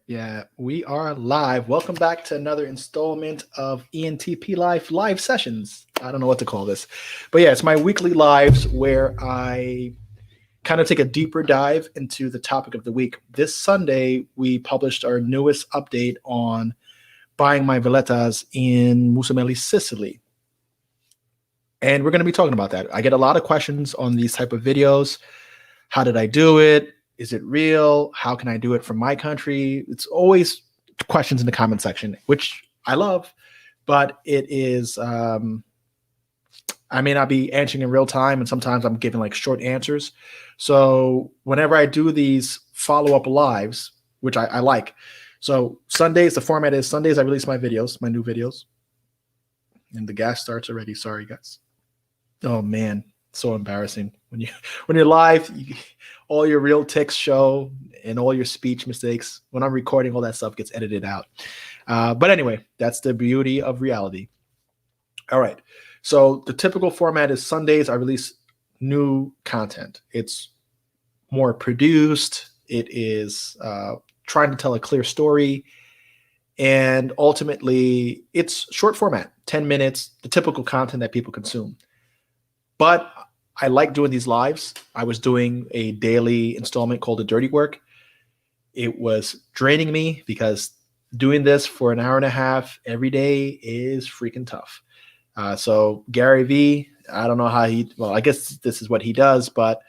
Yeah, we are live. Welcome back to another installment of ENTP live sessions. I don't know what to call this, but yeah, it's my weekly lives where I kind of take a deeper dive into the topic of the week. This Sunday, we published our newest update on buying my villettas in Mussomeli, Sicily. And we're going to be talking about that. I get a lot of questions on these type of videos. How did I do it? Is it real? How can I do it from my country? It's always questions in the comment section, which I love, but it is, I may not be answering in real time, and sometimes I'm giving like short answers. So whenever I do these follow-up lives, which I like, so Sundays, the format is Sundays I release my videos, my new videos. And the gas starts already. Sorry, guys. Oh man, so embarrassing when you're live. All your real ticks show and all your speech mistakes. When I'm recording, all that stuff gets edited out. But anyway, that's the beauty of reality. All right. So the typical format is Sundays I release new content. It's more produced. It is trying to tell a clear story. And ultimately, it's short format, 10 minutes, the typical content that people consume. But I like doing these lives. I was doing a daily installment called The Dirty Work. It was draining me because doing this for an hour and a half every day is freaking tough. So Gary V, I don't know how well, I guess this is what he does, but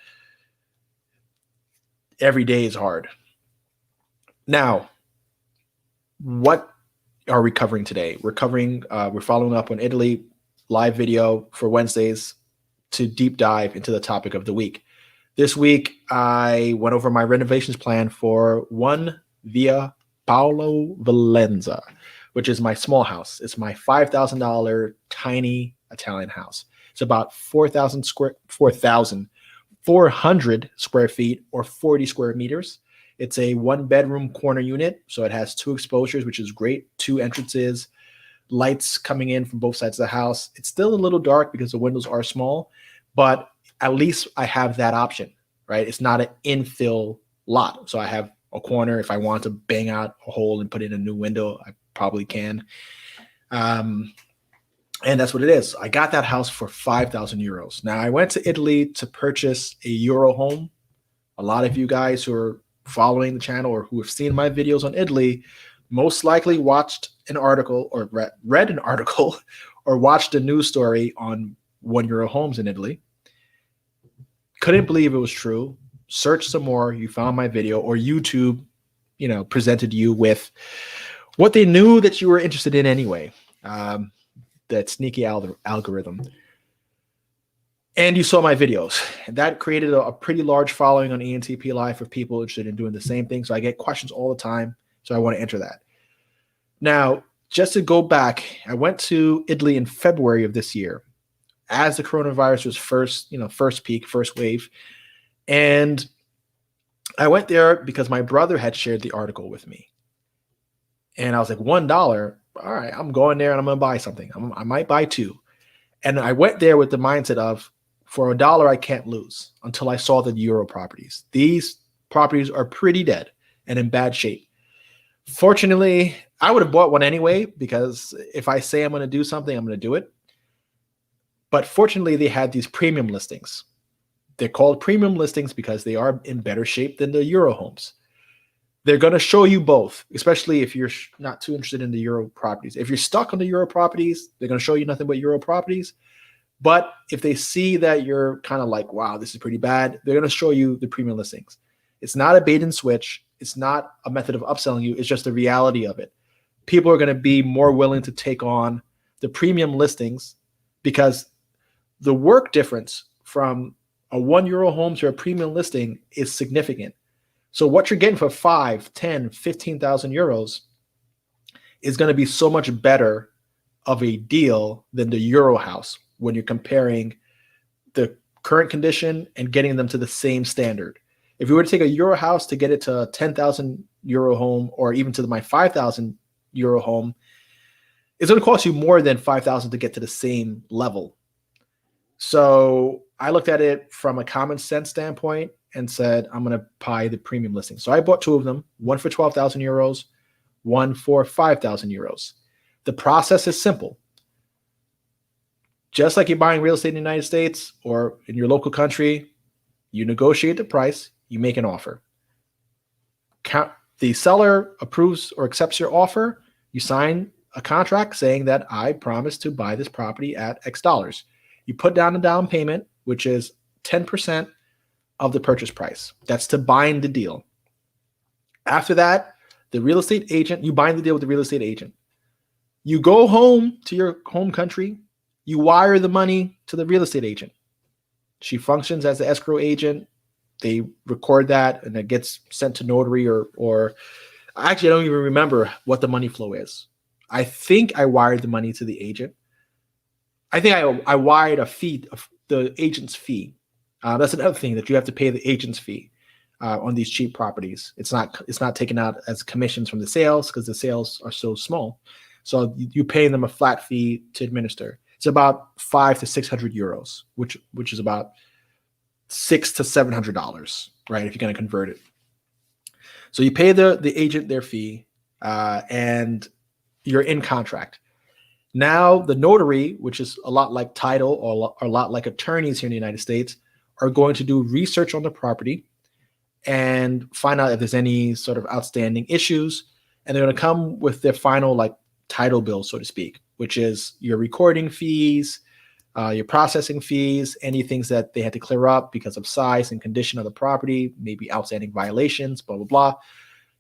every day is hard. Now, what are we covering today? We're following up on Italy live video for Wednesdays to deep dive into the topic of the week. This week, I went over my renovations plan for one Via Paolo Valenza, which is my small house. It's my $5,000 tiny Italian house. It's about 4,400 square feet or 40 square meters. It's a one-bedroom corner unit, so it has two exposures, which is great, two entrances, lights coming in from both sides of the house. It's still a little dark because the windows are small, but at least I have that option, right? It's not an infill lot. So I have a corner. If I want to bang out a hole and put in a new window, I probably can. And that's what it is. I got that house for 5,000 euros. Now, I went to Italy to purchase a Euro home. A lot of you guys who are following the channel or who have seen my videos on Italy most likely watched an article or read an article or watched a news story on €1 homes in Italy. Couldn't believe it was true. Search some more. You found my video, or YouTube, presented you with what they knew that you were interested in anyway. That sneaky algorithm. And you saw my videos. And that created a pretty large following on ENTP Live of people interested in doing the same thing. So I get questions all the time. So I want to enter that. Now, just to go back, I went to Italy in February of this year as the coronavirus was first peak, first wave. And I went there because my brother had shared the article with me. And I was like, $1, all right, I'm going there and I'm going to buy something. I might buy two. And I went there with the mindset of, for $1, I can't lose, until I saw the Euro properties. These properties are pretty dead and in bad shape. Fortunately, I would have bought one anyway, because if I say I'm going to do something, I'm going to do it. But fortunately, they had these premium listings. They're called premium listings because they are in better shape than the Euro homes. They're going to show you both, especially if you're not too interested in the Euro properties. If you're stuck on the Euro properties, they're going to show you nothing but Euro properties. But if they see that you're kind of like, wow, this is pretty bad, they're going to show you the premium listings. It's not a bait and switch. It's not a method of upselling you. It's just the reality of it. People are going to be more willing to take on the premium listings because the work difference from a €1 home to a premium listing is significant. So what you're getting for 5, 10, 15,000 euros is going to be so much better of a deal than the Euro house when you're comparing the current condition and getting them to the same standard. If you were to take a Euro house to get it to a 10,000 euro home, or even to my 5,000 euro home, it's going to cost you more than 5,000 to get to the same level. So I looked at it from a common sense standpoint. and said, I'm going to buy the premium listing. So I bought two of them, one for 12,000 euros, one for 5,000 euros. The process is simple. Just like you're buying real estate in the United States or in your local country, you negotiate the price, you make an offer. The seller approves or accepts your offer, you sign a contract saying that I promise to buy this property at X dollars. You put down a down payment, which is 10% of the purchase price. That's to bind the deal. After that, the real estate agent, you bind the deal with the real estate agent. You go home to your home country, you wire the money to the real estate agent. She functions as the escrow agent. They record that and it gets sent to notary or actually, I don't even remember what the money flow is. I think I wired the money to the agent. I think I wired a fee, the agent's fee. That's another thing, that you have to pay the agent's fee on these cheap properties. It's not taken out as commissions from the sales because the sales are so small. So you pay them a flat fee to administer. It's about 500 to 600 euros, which is about $600 to $700, right? If you're going to convert it. So you pay the agent their fee, and you're in contract. Now the notary, which is a lot like title or a lot like attorneys here in the United States, are going to do research on the property and find out if there's any sort of outstanding issues. And they're going to come with their final like title bill, so to speak, which is your recording fees, your processing fees, any things that they had to clear up because of size and condition of the property, maybe outstanding violations, blah, blah, blah.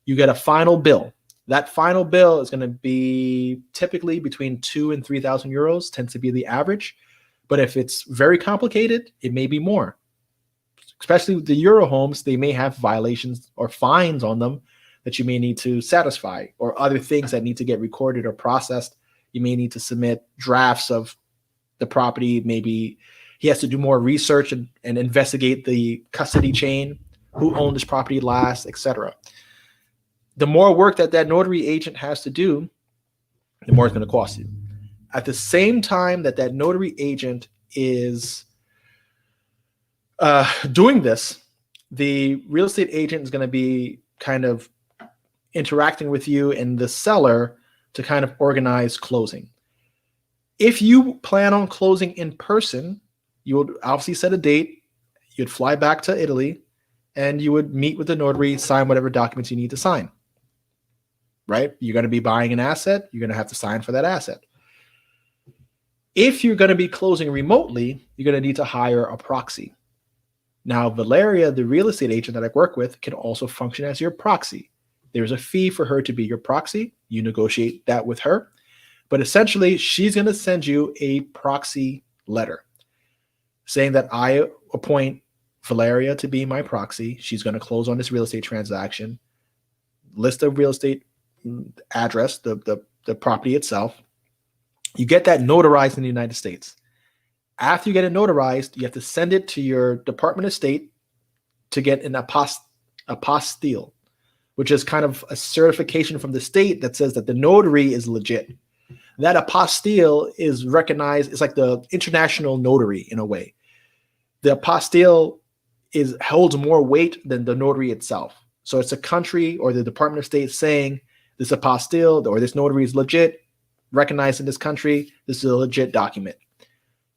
You get a final bill. That final bill is going to be typically between 2,000 and 3,000 euros, tends to be the average. But if it's very complicated, it may be more. Especially with the Euro homes, they may have violations or fines on them that you may need to satisfy, or other things that need to get recorded or processed. You may need to submit drafts of the property. Maybe he has to do more research and investigate the custody chain, who owned this property last, etc. The more work that notary agent has to do, the more it's going to cost you. At the same time that notary agent is doing this, the real estate agent is going to be kind of interacting with you and the seller to kind of organize closing. If you plan on closing in person, you would obviously set a date. You'd fly back to Italy and you would meet with the notary, sign whatever documents you need to sign. Right? You're going to be buying an asset. You're going to have to sign for that asset. If you're going to be closing remotely, you're going to need to hire a proxy. Now, Valeria, the real estate agent that I work with, can also function as your proxy. There's a fee for her to be your proxy. You negotiate that with her. But essentially, she's going to send you a proxy letter saying that I appoint Valeria to be my proxy. She's going to close on this real estate transaction, list of real estate address, the property itself. You get that notarized in the United States. After you get it notarized, you have to send it to your Department of State to get an apostille, which is kind of a certification from the state that says that the notary is legit. That apostille is recognized. It's like the international notary in a way. The apostille holds more weight than the notary itself. So it's a country or the Department of State saying this apostille or this notary is legit, recognized in this country. This is a legit document.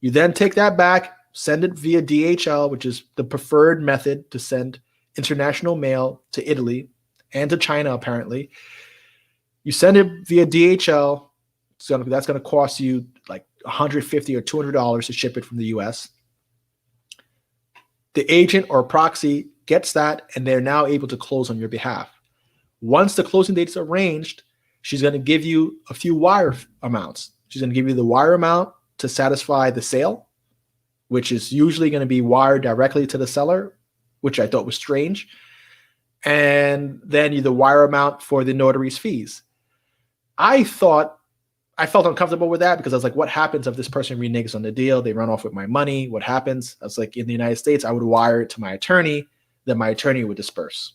You then take that back, send it via DHL, which is the preferred method to send international mail to Italy and to China, apparently. You send it via DHL. That's going to cost you like $150 or $200 to ship it from the US. The agent or proxy gets that, and they're now able to close on your behalf. Once the closing date is arranged, she's going to give you a few wire amounts. She's going to give you the wire amount to satisfy the sale, which is usually going to be wired directly to the seller, which I thought was strange. And then the wire amount for the notary's fees. I felt uncomfortable with that because I was like, what happens if this person reneges on the deal? They run off with my money. What happens? I was like, in the United States, I would wire it to my attorney, then my attorney would disperse.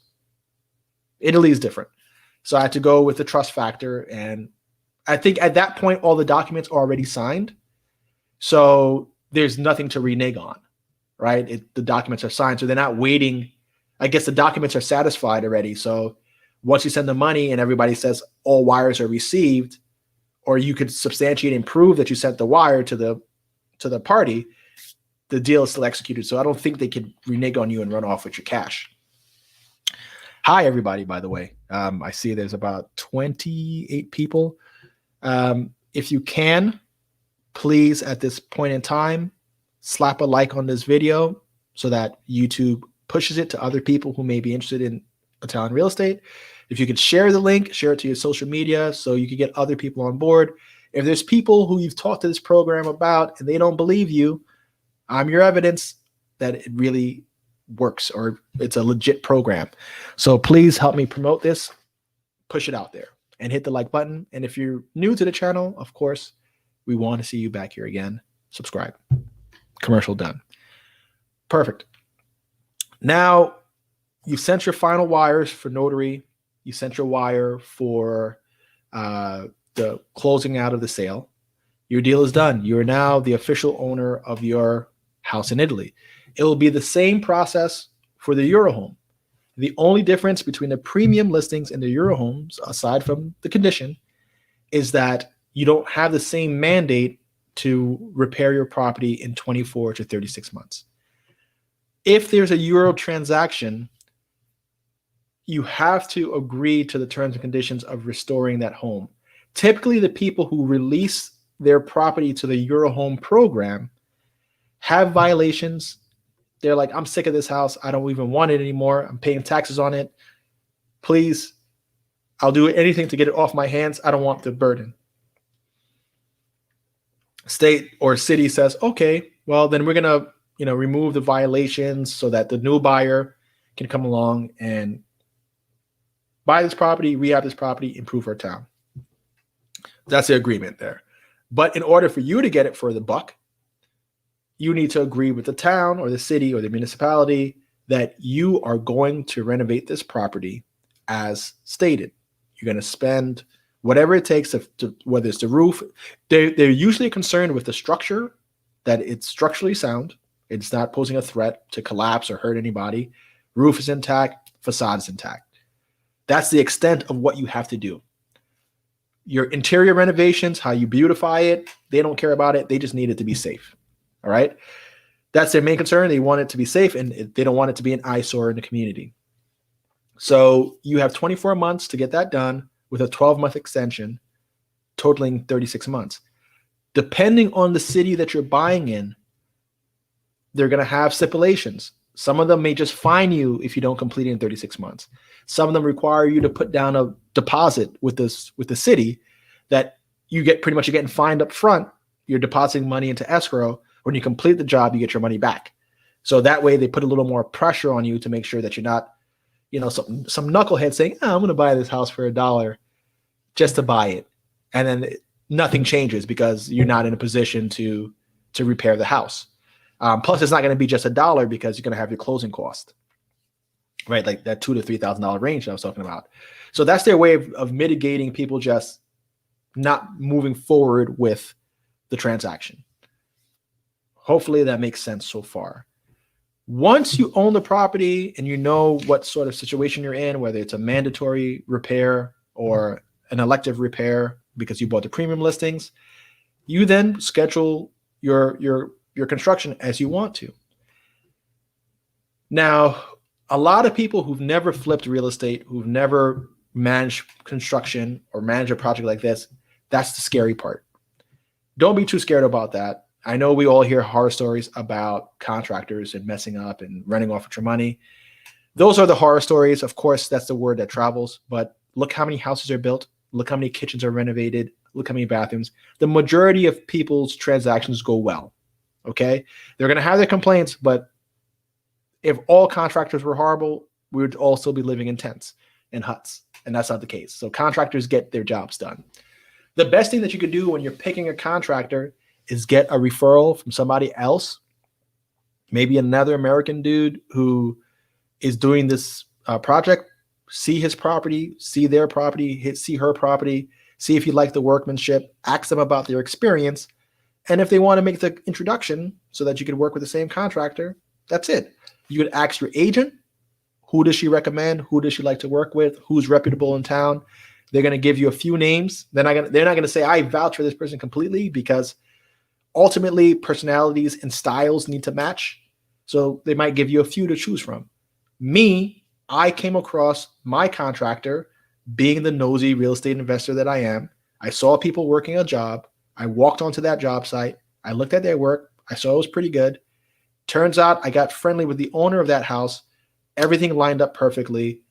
Italy is different. So I had to go with the trust factor. And I think at that point, all the documents are already signed. So there's nothing to renege on, right? The documents are signed. So they're not waiting I guess the documents are satisfied already. So once you send the money and everybody says all wires are received, or you could substantiate and prove that you sent the wire to the party, the deal is still executed. So I don't think they could renege on you and run off with your cash. Hi, everybody, by the way. I see there's about 28 people. If you can, please, at this point in time, slap a like on this video so that YouTube pushes it to other people who may be interested in Italian real estate. If you could share the link, share it to your social media so you could get other people on board. If there's people who you've talked to this program about and they don't believe you, I'm your evidence that it really works or it's a legit program. So please help me promote this, push it out there, and hit the like button. And if you're new to the channel, of course, we want to see you back here again. Subscribe. Commercial done. Perfect. Now, you've sent your final wires for notary. You sent your wire for the closing out of the sale. Your deal is done. You are now the official owner of your house in Italy. It will be the same process for the Euro home. The only difference between the premium listings and the Euro homes, aside from the condition, is that you don't have the same mandate to repair your property in 24 to 36 months. If there's a Euro transaction, you have to agree to the terms and conditions of restoring that home. Typically, the people who release their property to the Euro home program have violations. They're like, I'm sick of this house. I don't even want it anymore. I'm paying taxes on it. Please, I'll do anything to get it off my hands. I don't want the burden. State or city says, okay, well, then we're going to, remove the violations so that the new buyer can come along and buy this property, rehab this property, improve our town. That's the agreement there. But in order for you to get it for the buck, you need to agree with the town or the city or the municipality that you are going to renovate this property as stated. You're going to spend whatever it takes to whether it's the roof. They're usually concerned with the structure, that it's structurally sound. It's not posing a threat to collapse or hurt anybody. Roof is intact, facade is intact. That's the extent of what you have to do. Your interior renovations, how you beautify it, they don't care about it. They just need it to be safe. All right. That's their main concern. They want it to be safe and they don't want it to be an eyesore in the community. So you have 24 months to get that done with a 12-month extension, totaling 36 months. Depending on the city that you're buying in, they're going to have stipulations. Some of them may just fine you if you don't complete it in 36 months. Some of them require you to put down a deposit with the city that you get pretty much you're getting fined up front. You're depositing money into escrow. When you complete the job, you get your money back. So that way they put a little more pressure on you to make sure that you're not, some knucklehead saying, I'm going to buy this house for $1 just to buy it. And then nothing changes because you're not in a position to repair the house. Plus, it's not going to be just $1 because you're going to have your closing cost, right? Like that $2,000 to $3,000 range that I was talking about. So that's their way of mitigating people just not moving forward with the transaction. Hopefully that makes sense so far. Once you own the property and you know what sort of situation you're in, whether it's a mandatory repair or an elective repair because you bought the premium listings, you then schedule your construction as you want to. Now, a lot of people who've never flipped real estate, who've never managed construction or managed a project like this, that's the scary part. Don't be too scared about that. I know we all hear horror stories about contractors and messing up and running off with your money. Those are the horror stories. Of course, that's the word that travels, but look how many houses are built. Look how many kitchens are renovated. Look how many bathrooms. The majority of people's transactions go well. Okay. They're going to have their complaints, but if all contractors were horrible, we would all still be living in tents and huts. And that's not the case. So contractors get their jobs done. The best thing that you could do when you're picking a contractor is get a referral from somebody else, maybe another American dude who is doing this project. See his property, see their property, see her property, see if you like the workmanship, ask them about their experience. And if they want to make the introduction so that you can work with the same contractor, that's it. You could ask your agent Who does she recommend? Who does she like to work with? Who's reputable in town? They're going to give you a few names. They're not going to say, I vouch for this person completely, because ultimately personalities and styles need to match. So they might give you a few to choose from. Me, I came across my contractor, being the nosy real estate investor that I am. I saw people working a job. I walked onto that job site. I looked at their work. I saw it was pretty good. Turns out I got friendly with the owner of that house. Everything lined up perfectly.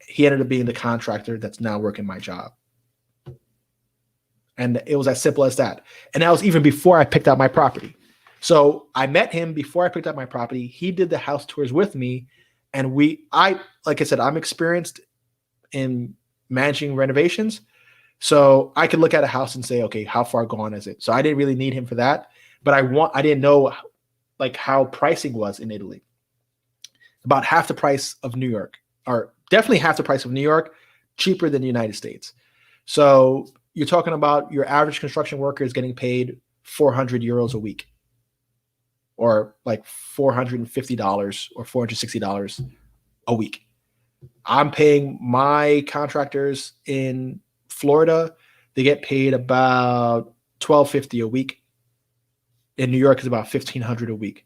He ended up being the contractor that's now working my job. And it was as simple as that. And that was even before I picked out my property. So I met him before I picked out my property. He did the house tours with me. And like I said, I'm experienced in managing renovations. So I could look at a house and say, okay, how far gone is it? So I didn't really need him for that. But I didn't know like how pricing was in Italy. About half the price of New York, or definitely half the price of New York, cheaper than the United States. So you're talking about your average construction worker is getting paid 400 euros a week, or like $450 or $460 a week. I'm paying my contractors in Florida, they get paid about $1,250 a week. In New York is about $1,500 a week.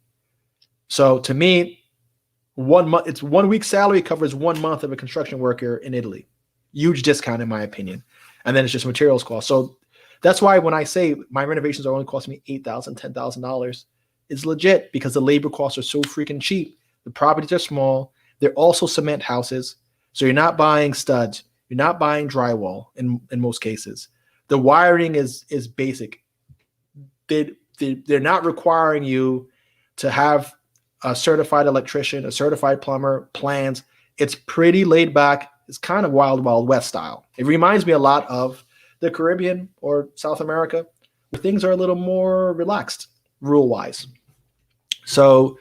So to me, 1 month, it's 1 week salary covers 1 month of a construction worker in Italy. Huge discount in my opinion. And then it's just materials cost. So that's why when I say my renovations are only costing me $8,000, $10,000, it's legit, because the labor costs are so freaking cheap. The properties are small. They're also cement houses. So you're not buying studs. You're not buying drywall in most cases. The wiring is basic. They're not requiring you to have a certified electrician, a certified plumber, plans. It's pretty laid back. It's kind of Wild Wild West style. It reminds me a lot of the Caribbean or South America, where things are a little more relaxed, rule-wise. So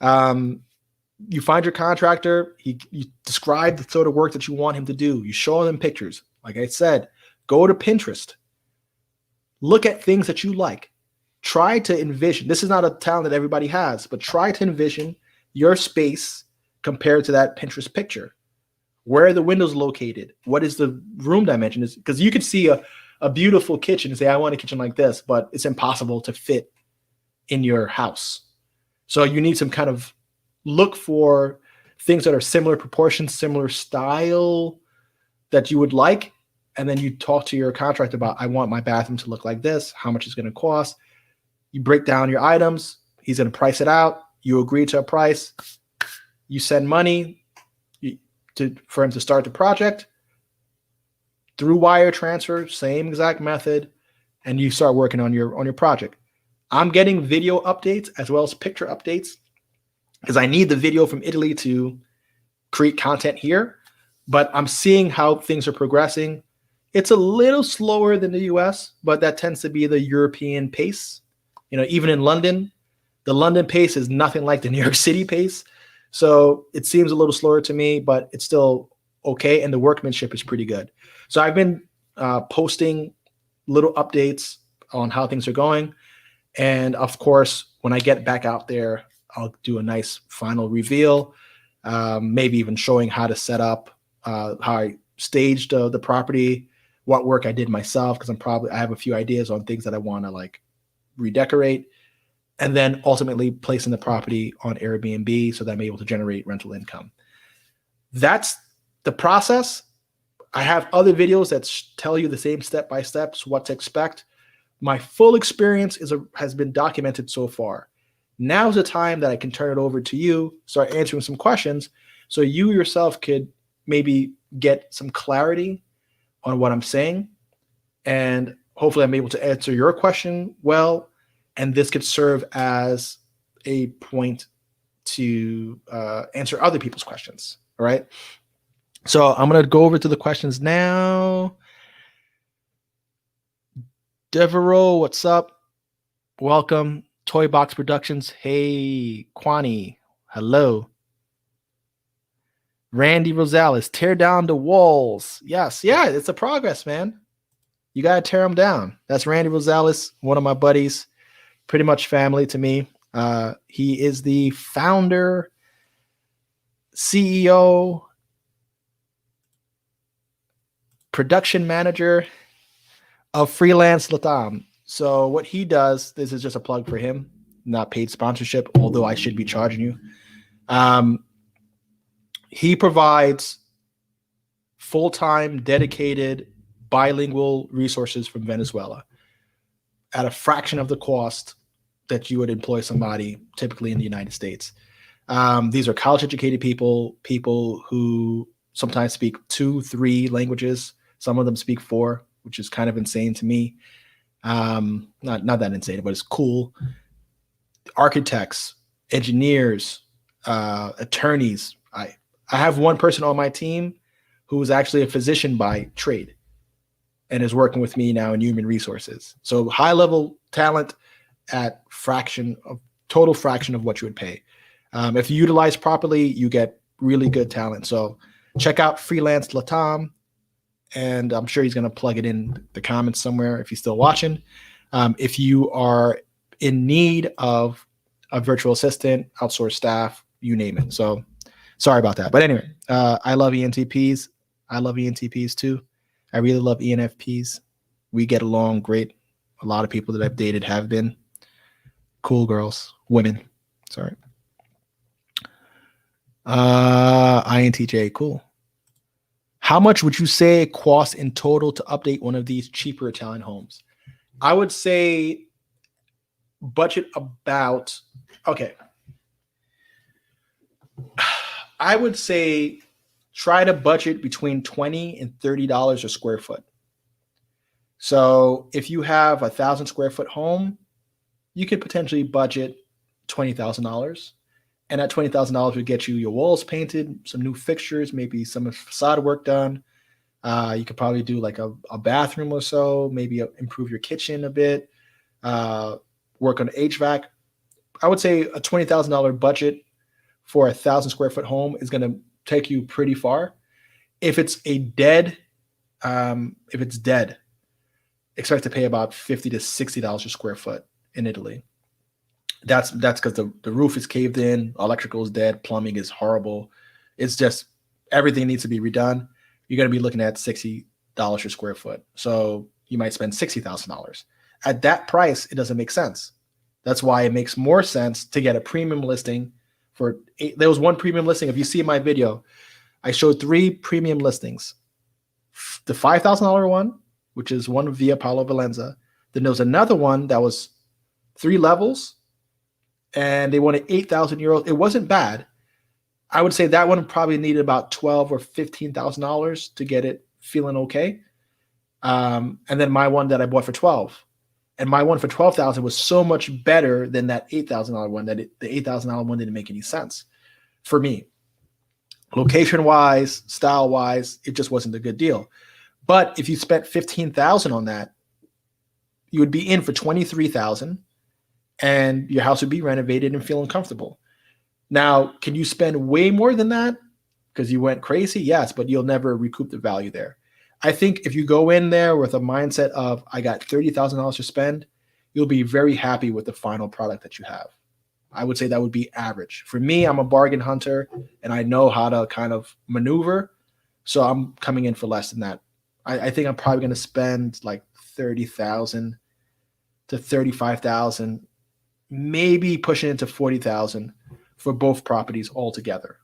you find your contractor. You describe the sort of work that you want him to do. You show them pictures. Like I said, go to Pinterest. Look at things that you like. Try to envision. This is not a talent that everybody has, but try to envision your space compared to that Pinterest picture. Where are the windows located? What is the room dimension? Because you could see a beautiful kitchen and say, I want a kitchen like this, but it's impossible to fit in your house. So you need some kind of look for things that are similar proportions, similar style that you would like. And then you talk to your contractor about, I want my bathroom to look like this. How much it's going to cost? You break down your items. He's going to price it out. You agree to a price. You send money for him to start the project through wire transfer, same exact method, and you start working on your project. I'm getting video updates as well as picture updates because I need the video from Italy to create content here, but I'm seeing how things are progressing. It's a little slower than the US, but that tends to be the European pace. You know, even in London, the London pace is nothing like the New York City pace. So it seems a little slower to me, but it's still okay. And the workmanship is pretty good. So I've been posting little updates on how things are going. And of course, when I get back out there, I'll do a nice final reveal, maybe even showing how to set up, how I staged the property, what work I did myself, because I have a few ideas on things that I want to like redecorate, and then ultimately placing the property on Airbnb so that I'm able to generate rental income. That's the process. I have other videos that tell you the same step-by-steps, what to expect. My full experience has been documented so far. Now's the time that I can turn it over to you, start answering some questions, so you yourself could maybe get some clarity on what I'm saying. And hopefully I'm able to answer your question well, and this could serve as a point to answer other people's questions. All right. So I'm going to go over to the questions now. Devereaux, what's up? Welcome. Toy Box Productions. Hey, Kwani. Hello. Randy Rosales, tear down the walls. Yes. Yeah, it's a progress, man. You got to tear them down. That's Randy Rosales, one of my buddies, pretty much family to me. He is the founder, CEO, production manager of Freelance LATAM. So what he does, this is just a plug for him, not paid sponsorship, although I should be charging you. He provides full-time, dedicated, bilingual resources from Venezuela at a fraction of the cost that you would employ somebody typically in the United States. These are college-educated people who sometimes speak 2-3 languages. Some of them speak 4, which is kind of insane to me. Not that insane, but it's cool. Architects, engineers, attorneys. I have one person on my team who is actually a physician by trade and is working with me now in human resources. So high-level talent at total fraction of what you would pay. If you utilize properly, you get really good talent. So check out Freelance LATAM, and I'm sure he's going to plug it in the comments somewhere if he's still watching. If you are in need of a virtual assistant, outsourced staff, you name it. So sorry about that. But anyway, I love ENTPs. I love ENTPs too. I really love ENFPs. We get along great. A lot of people that I've dated have been cool girls, women. Sorry. INTJ, cool. How much would you say it costs in total to update one of these cheaper Italian homes? I would say budget about, okay. I would say try to budget between $20 and $30 a square foot. So if you have 1,000 square foot home, you could potentially budget $20,000. And that $20,000 would get you your walls painted, some new fixtures, maybe some facade work done. You could probably do like a bathroom or so, maybe improve your kitchen a bit, work on HVAC. I would say a $20,000 budget for 1,000 square foot home is going to take you pretty far. If it's dead, expect to pay about $50 to $60 a square foot in Italy. That's because the roof is caved in, electrical is dead, plumbing is horrible. It's just everything needs to be redone. You're going to be looking at $60 a square foot. So you might spend $60,000. At that price, it doesn't make sense. That's why it makes more sense to get a premium listing. There was one premium listing. If you see my video, I showed 3 premium listings. The $5,000 one, which is one via Paolo Valenza. Then there was another one that was 3 levels, and they wanted 8,000 euros. It wasn't bad. I would say that one probably needed about $12,000 or $15,000 to get it feeling okay. And then my one that I bought for $12,000, and my one for $12,000 was so much better than that $8,000 one that the $8,000 one didn't make any sense for me. Location-wise, style-wise, it just wasn't a good deal. But if you spent $15,000 on that, you would be in for $23,000, and your house would be renovated and feeling comfortable. Now, can you spend way more than that because you went crazy? Yes, but you'll never recoup the value there. I think if you go in there with a mindset of, I got $30,000 to spend, you'll be very happy with the final product that you have. I would say that would be average. For me, I'm a bargain hunter, and I know how to kind of maneuver, so I'm coming in for less than that. I think I'm probably going to spend like $30,000 to $35,000, maybe pushing into $40,000 for both properties altogether.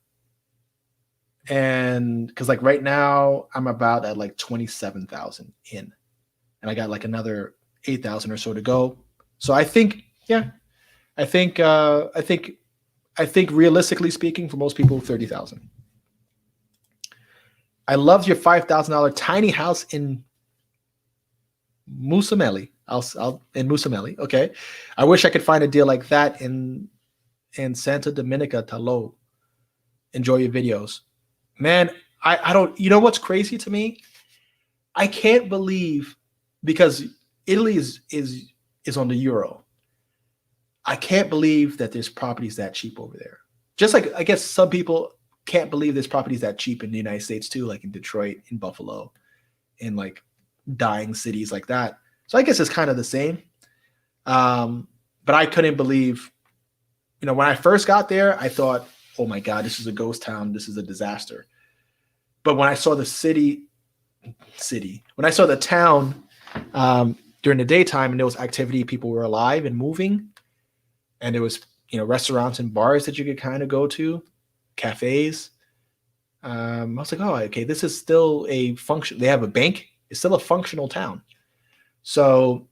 And because like right now I'm about at like 27,000 in, and I got like another 8,000 or so to go. So I think, I think realistically speaking, for most people, 30,000. I loved your $5,000 tiny house in Mussomeli. In Mussomeli. Okay. I wish I could find a deal like that in Santa Domenica Talo. Enjoy your videos. Man, I don't, you know what's crazy to me? I can't believe, because Italy is on the euro. I can't believe that there's properties that cheap over there. Just like, I guess some people can't believe there's properties that cheap in the United States too, like in Detroit, in Buffalo, in like dying cities like that. So I guess it's kind of the same. But I couldn't believe, when I first got there, I thought oh my God, this is a ghost town. This is a disaster. But when I saw the when I saw the town during the daytime and there was activity, people were alive and moving, and there was, restaurants and bars that you could kind of go to, cafes. I was like, oh, okay, this is still a function. They have a bank. It's still a functional town. So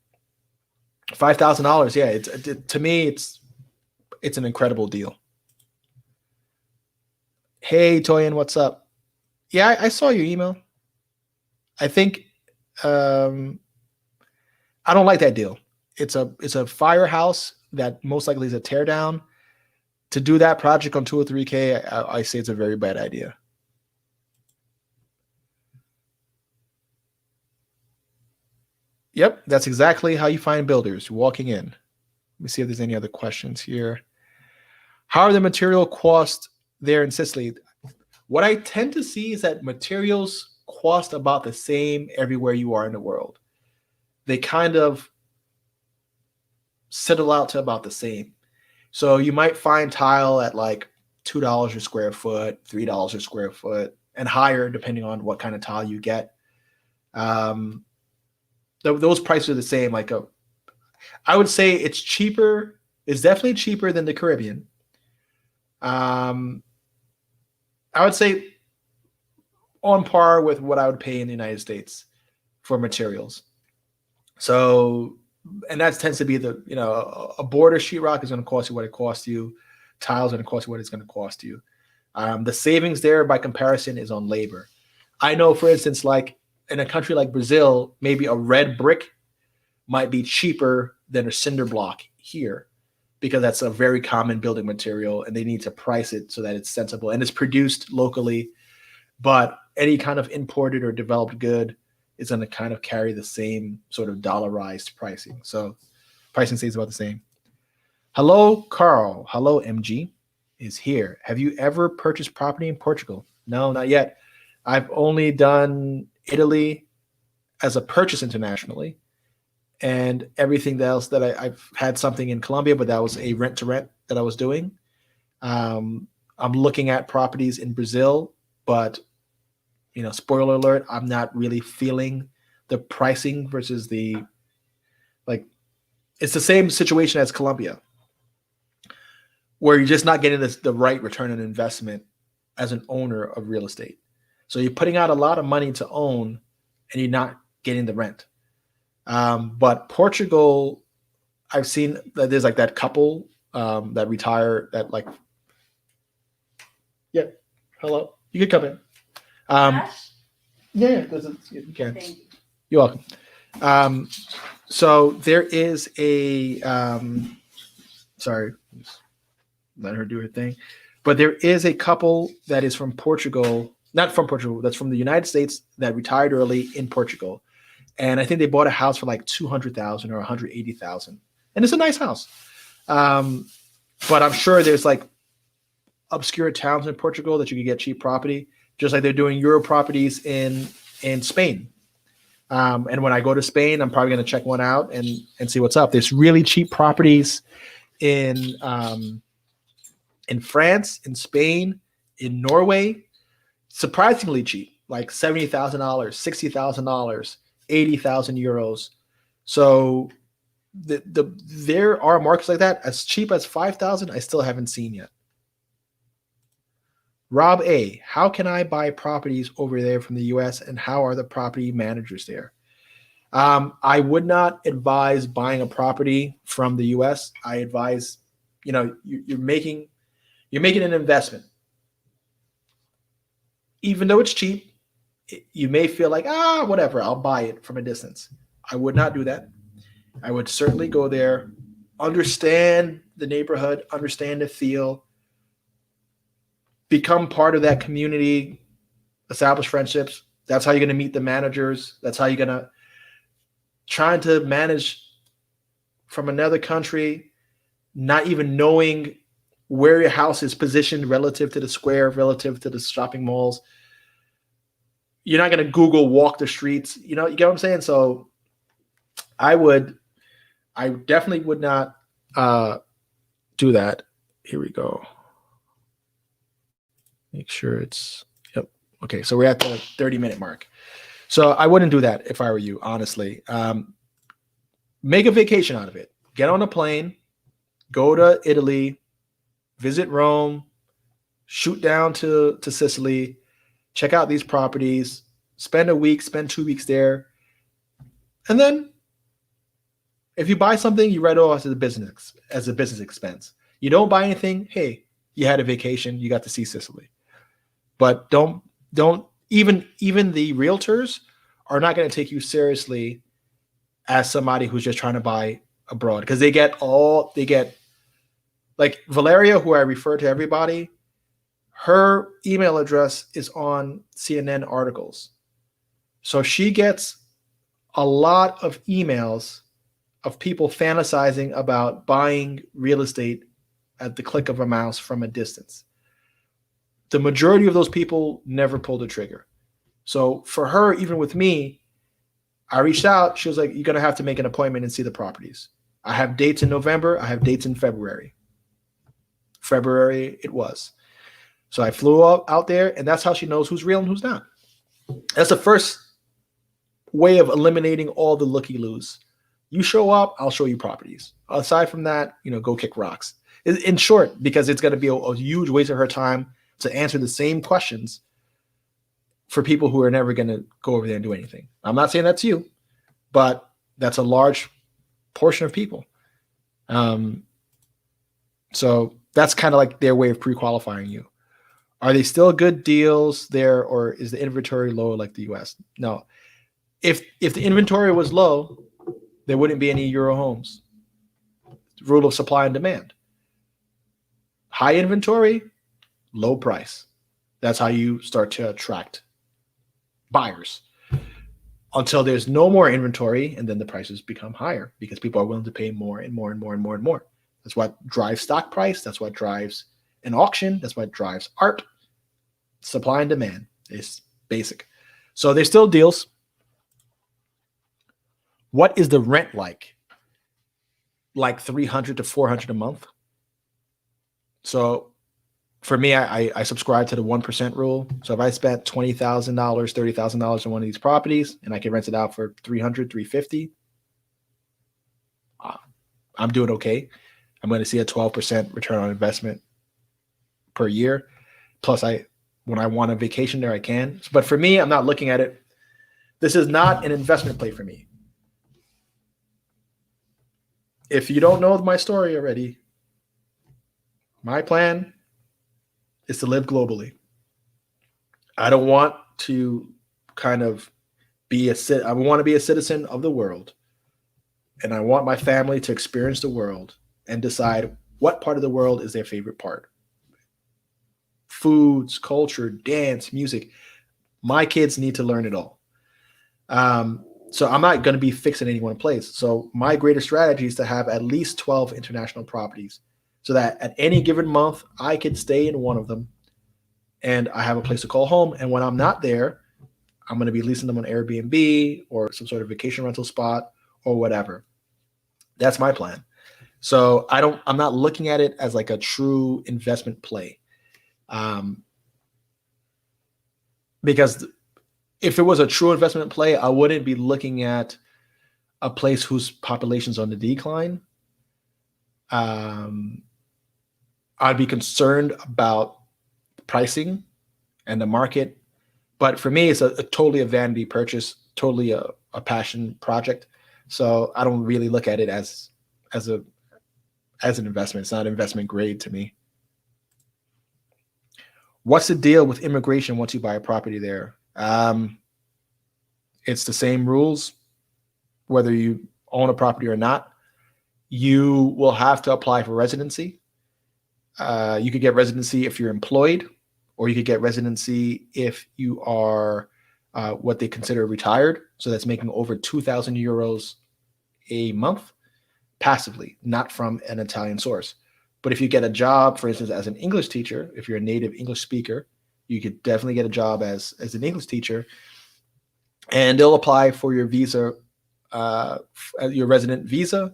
$5,000, yeah, to me, it's an incredible deal. Hey, Toyin, what's up? Yeah, I saw your email. I think I don't like that deal. It's a firehouse that most likely is a tear down. To do that project on 203K, I say it's a very bad idea. Yep, that's exactly how you find builders, walking in. Let me see if there's any other questions here. How are the material costs there in Sicily? What I tend to see is that materials cost about the same everywhere you are in the world. They kind of settle out to about the same. So you might find tile at like $2 a square foot, $3 a square foot, and higher depending on what kind of tile you get. Those prices are the same. Like I would say it's cheaper. It's definitely cheaper than the Caribbean. I would say on par with what I would pay in the United States for materials. So, and that tends to be a border sheetrock is going to cost you what it costs you. Tiles are going to cost you what it's going to cost you. The savings there by comparison is on labor. I know, for instance, like in a country like Brazil, maybe a red brick might be cheaper than a cinder block here, because that's a very common building material and they need to price it so that it's sensible and it's produced locally. But any kind of imported or developed good is going to kind of carry the same sort of dollarized pricing. So pricing stays about the same. Hello, Carl. Hello, MG is here. Have you ever purchased property in Portugal? No, not yet. I've only done Italy as a purchase internationally, and everything else that I've had something in Colombia, but that was a rent to rent that I was doing. I'm looking at properties in Brazil, but spoiler alert, I'm not really feeling the pricing versus it's the same situation as Colombia, where you're just not getting the right return on investment as an owner of real estate. So you're putting out a lot of money to own and you're not getting the rent. But Portugal, I've seen that there's like that couple that retire that yeah, hello, you can come in. Yeah, you can. Thank you. You're welcome. So there is a sorry, let her do her thing. But there is a couple that is from Portugal, not from Portugal, that's from the United States, that retired early in Portugal. And I think they bought a house for like $200,000 or $180,000. And it's a nice house. But I'm sure there's like obscure towns in Portugal that you can get cheap property, just like they're doing Euro properties in Spain. And when I go to Spain, I'm probably going to check one out and see what's up. There's really cheap properties in France, in Spain, in Norway, surprisingly cheap, like $70,000, $60,000, 80,000 euros. So there are markets like that. As cheap as 5,000, I still haven't seen yet. Rob A, how can I buy properties over there from the US, and how are the property managers there? I would not advise buying a property from the US. I advise, you're making an investment. Even though it's cheap, you may feel like, whatever, I'll buy it from a distance. I would not do that. I would certainly go there, understand the neighborhood, understand the feel, become part of that community, establish friendships. That's how you're going to meet the managers. That's how you're going to try to manage from another country, not even knowing where your house is positioned relative to the square, relative to the shopping malls. You're not going to Google walk the streets. You get what I'm saying? So I definitely would not do that. Here we go. Make sure it's, yep. Okay, so we're at the 30-minute mark. So I wouldn't do that if I were you, honestly. Make a vacation out of it. Get on a plane, go to Italy, visit Rome, shoot down to Sicily, check out these properties, spend a week, spend 2 weeks there. And then if you buy something, you write it off as a business expense. You don't buy anything, hey, you had a vacation, you got to see Sicily. But don't even the realtors are not going to take you seriously as somebody who's just trying to buy abroad, because they get like Valeria, who I refer to everybody, her email address is on CNN articles. So she gets a lot of emails of people fantasizing about buying real estate at the click of a mouse from a distance. The majority of those people never pulled the trigger. So for her, even with me, I reached out. She was like, you're going to have to make an appointment and see the properties. I have dates in November. I have dates in February. February it was. So I flew out there, and that's how she knows who's real and who's not. That's the first way of eliminating all the looky-loos. You show up, I'll show you properties. Aside from that, go kick rocks. In short, because it's going to be a huge waste of her time to answer the same questions for people who are never going to go over there and do anything. I'm not saying that's you, but that's a large portion of people. So that's kind of like their way of pre-qualifying you. Are they still good deals there, or is the inventory low like the US? No. If the inventory was low, there wouldn't be any Euro homes. Rule of supply and demand. High inventory, low price. That's how you start to attract buyers. Until there's no more inventory, and then the prices become higher because people are willing to pay more and more and more and more and more. That's what drives stock price. That's what drives an auction. That's what drives art. Supply and demand is basic. So there's still deals. What is the rent like? Like $300 to $400 a month. So for me, I subscribe to the 1% rule. So if I spent $20,000, $30,000 on one of these properties, and I can rent it out for $300, $350, I'm doing okay. I'm going to see a 12% return on investment per year. Plus, when I want a vacation there, I can. But for me, I'm not looking at it. This is not an investment play for me. If you don't know my story already, my plan is to live globally. I don't want to kind of I want to be a citizen of the world. And I want my family to experience the world and decide what part of the world is their favorite part. Foods, culture, dance, music. My kids need to learn it all. So I'm not going to be fixed in any one place. So my greatest strategy is to have at least 12 international properties so that at any given month, I could stay in one of them and I have a place to call home. And when I'm not there, I'm going to be leasing them on Airbnb or some sort of vacation rental spot or whatever. That's my plan. So I'm not looking at it as like a true investment play. Because if it was a true investment play, I wouldn't be looking at a place whose population's on the decline. I'd be concerned about pricing and the market. But for me, it's totally a vanity purchase, totally a passion project. So I don't really look at it as an investment. It's not investment grade to me. What's the deal with immigration once you buy a property there? It's the same rules, whether you own a property or not. You will have to apply for residency. You could get residency if you're employed, or you could get residency if you are what they consider retired. So that's making over 2,000 euros a month passively, not from an Italian source. But if you get a job, for instance, as an English teacher, if you're a native English speaker, you could definitely get a job as an English teacher, and they'll apply for your visa, your resident visa,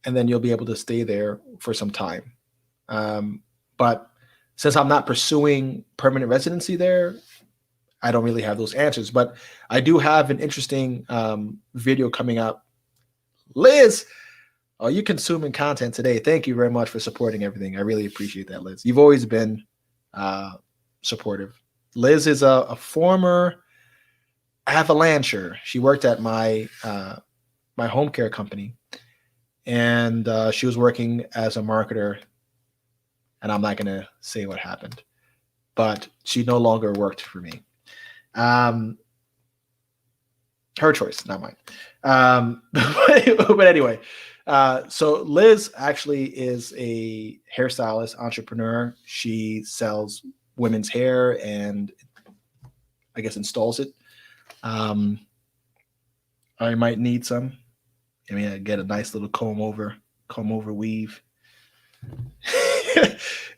and then you'll be able to stay there for some time. But since I'm not pursuing permanent residency there, I don't really have those answers. But I do have an interesting video coming up. Liz, oh, you consuming content today. Thank you very much for supporting everything. I really appreciate that, Liz. You've always been supportive. Liz is a former avalancher. She worked at my my home care company, and she was working as a marketer. And I'm not going to say what happened, but she no longer worked for me. Her choice, not mine. But anyway, so Liz actually is a hairstylist, entrepreneur. She sells women's hair and I guess installs it. I might need some. I mean, I get a nice little comb over weave.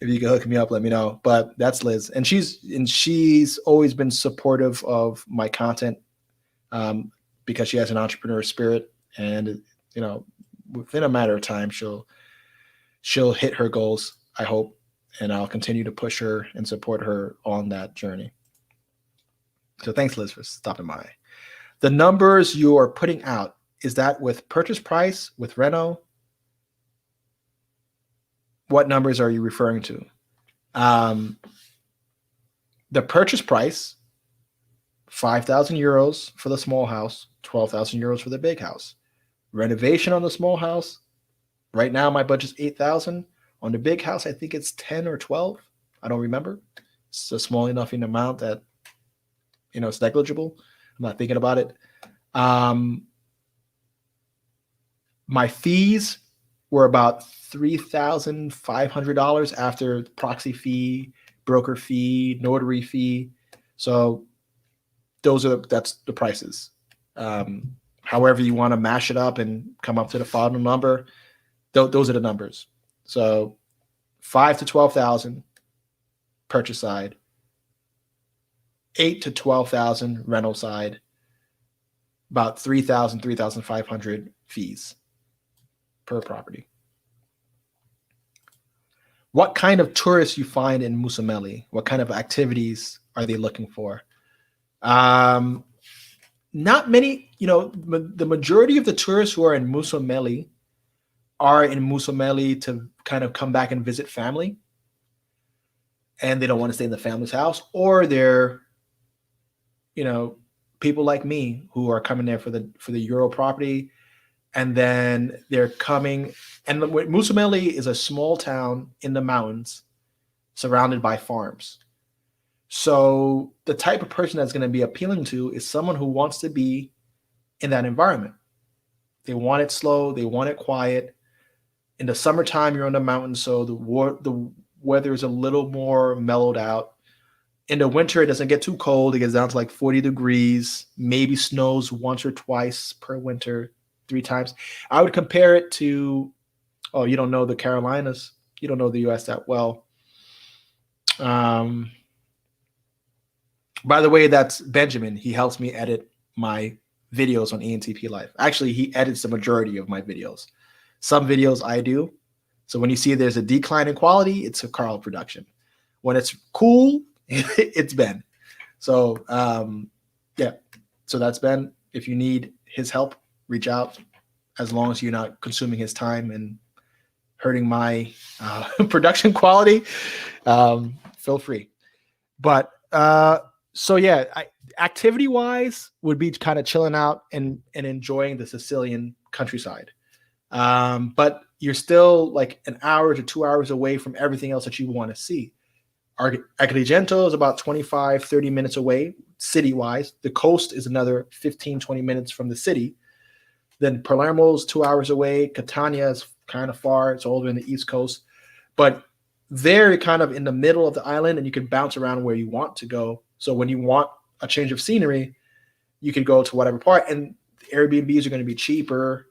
If you can hook me up, let me know. But that's Liz, and she's always been supportive of my content because she has an entrepreneur spirit, and you know, within a matter of time, she'll hit her goals, I hope, and I'll continue to push her and support her on that journey. So thanks, Liz, for stopping by. The numbers you are putting out, is that with purchase price, with reno? What numbers are you referring to? The purchase price, 5,000 euros for the small house, 12,000 euros for the big house. Renovation on the small house, right now my budget's 8,000. On the big house, I think it's 10 or 12. I don't remember. It's a small enough in amount that, you know, it's negligible. I'm not thinking about it. My fees were about $3,500 after proxy fee, broker fee, notary fee. So that's the prices. However you want to mash it up and come up to the final number, those are the numbers. So 5 to 12,000 purchase side, 8 to 12,000 rental side, about 3,000, 3,500 fees per property. What kind of tourists you find in Mussomeli? What kind of activities are they looking for? Not many, you know, the majority of the tourists who are in Mussomeli to kind of come back and visit family. And they don't want to stay in the family's house, or they're, you know, people like me who are coming there for the Euro property. And then they're coming, and Mussomeli is a small town in the mountains surrounded by farms. So the type of person that's going to be appealing to is someone who wants to be in that environment. They want it slow. They want it quiet. In the summertime, you're on the mountain, so the weather is a little more mellowed out. In the winter, it doesn't get too cold. It gets down to like 40 degrees, maybe snows once or twice per winter. 3 times. I would compare it to, oh, you don't know the Carolinas. You don't know the U.S. that well. By the way, that's Benjamin. He helps me edit my videos on entp Live. Actually, he edits the majority of my videos. Some videos I do. So when you see there's a decline in quality, it's a Carl production. When it's cool, it's Ben. So yeah, so that's Ben. If you need his help, reach out, as long as you're not consuming his time and hurting my production quality. Feel free. But so yeah, activity wise would be kind of chilling out and enjoying the Sicilian countryside. But you're still like an hour to 2 hours away from everything else that you want to see. Agrigento is about 25, 30 minutes away city-wise. The coast is another 15, 20 minutes from the city. Then Palermo's 2 hours away. Catania is kind of far. It's all in the East Coast. But they're kind of in the middle of the island, and you can bounce around where you want to go. So when you want a change of scenery, you can go to whatever part. And Airbnbs are going to be cheaper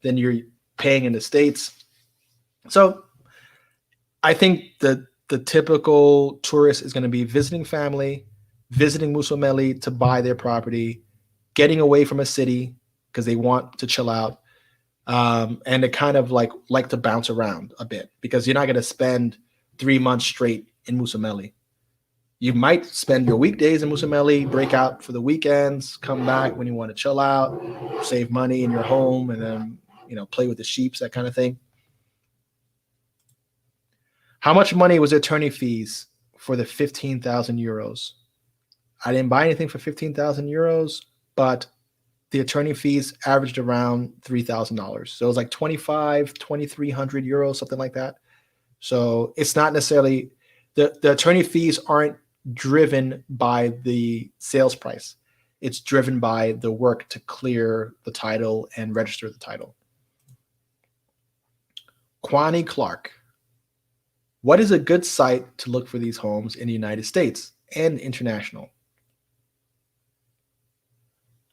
than you're paying in the States. So I think that the typical tourist is going to be visiting family, visiting Mussomeli to buy their property, getting away from a city because they want to chill out, and to kind of like to bounce around a bit, because you're not going to spend 3 months straight in Mussomeli. You might spend your weekdays in Mussomeli, break out for the weekends, come back when you want to chill out, save money in your home, and then, you know, play with the sheeps, that kind of thing. How much money was attorney fees for the 15,000 euros? I didn't buy anything for 15,000 euros, but the attorney fees averaged around $3,000. So it was like 2,300 euros, something like that. So it's not necessarily, the attorney fees aren't driven by the sales price. It's driven by the work to clear the title and register the title. Kwani Clark. What is a good site to look for these homes in the United States and international?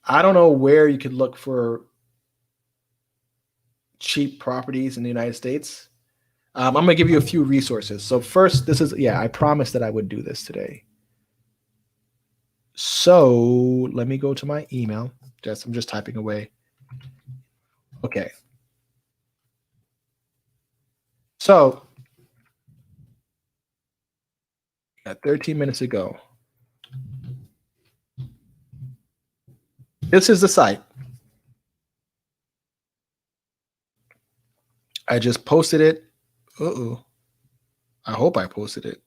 I don't know where you could look for cheap properties in the United States. I'm going to give you a few resources. So first, this is, yeah, I promised that I would do this today. So let me go to my email. I'm just typing away. Okay. So 13 minutes ago, this is the site. I just posted it. Uh-oh. I hope I posted it.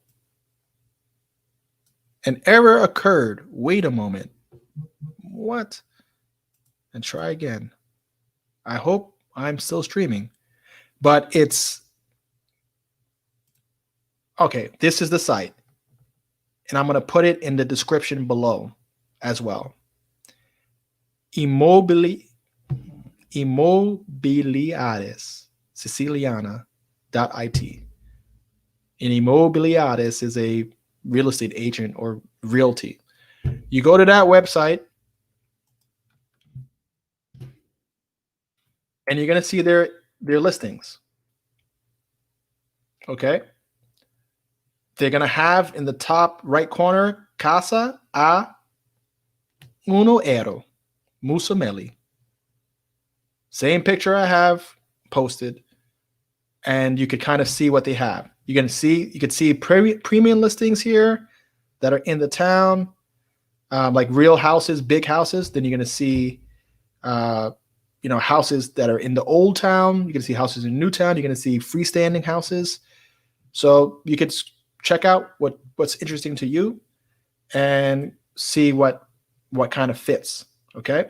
An error occurred. Wait a moment. What? And try again. I hope I'm still streaming. But it's... Okay, this is the site. And I'm going to put it in the description below as well. Immobili, Immobiliares Siciliana.it. And Immobiliares is a real estate agent or realty. You go to that website and you're going to see their listings. Okay. They're going to have in the top right corner, Casa a uno euro, Mussomeli. Same picture I have posted, and you could kind of see what they have. You can see premium listings here that are in the town, like real houses, big houses. Then you're going to see, houses that are in the old town. You're going to see houses in new town. You're going to see freestanding houses. So you could check out what's interesting to you and see what kind of fits. Okay.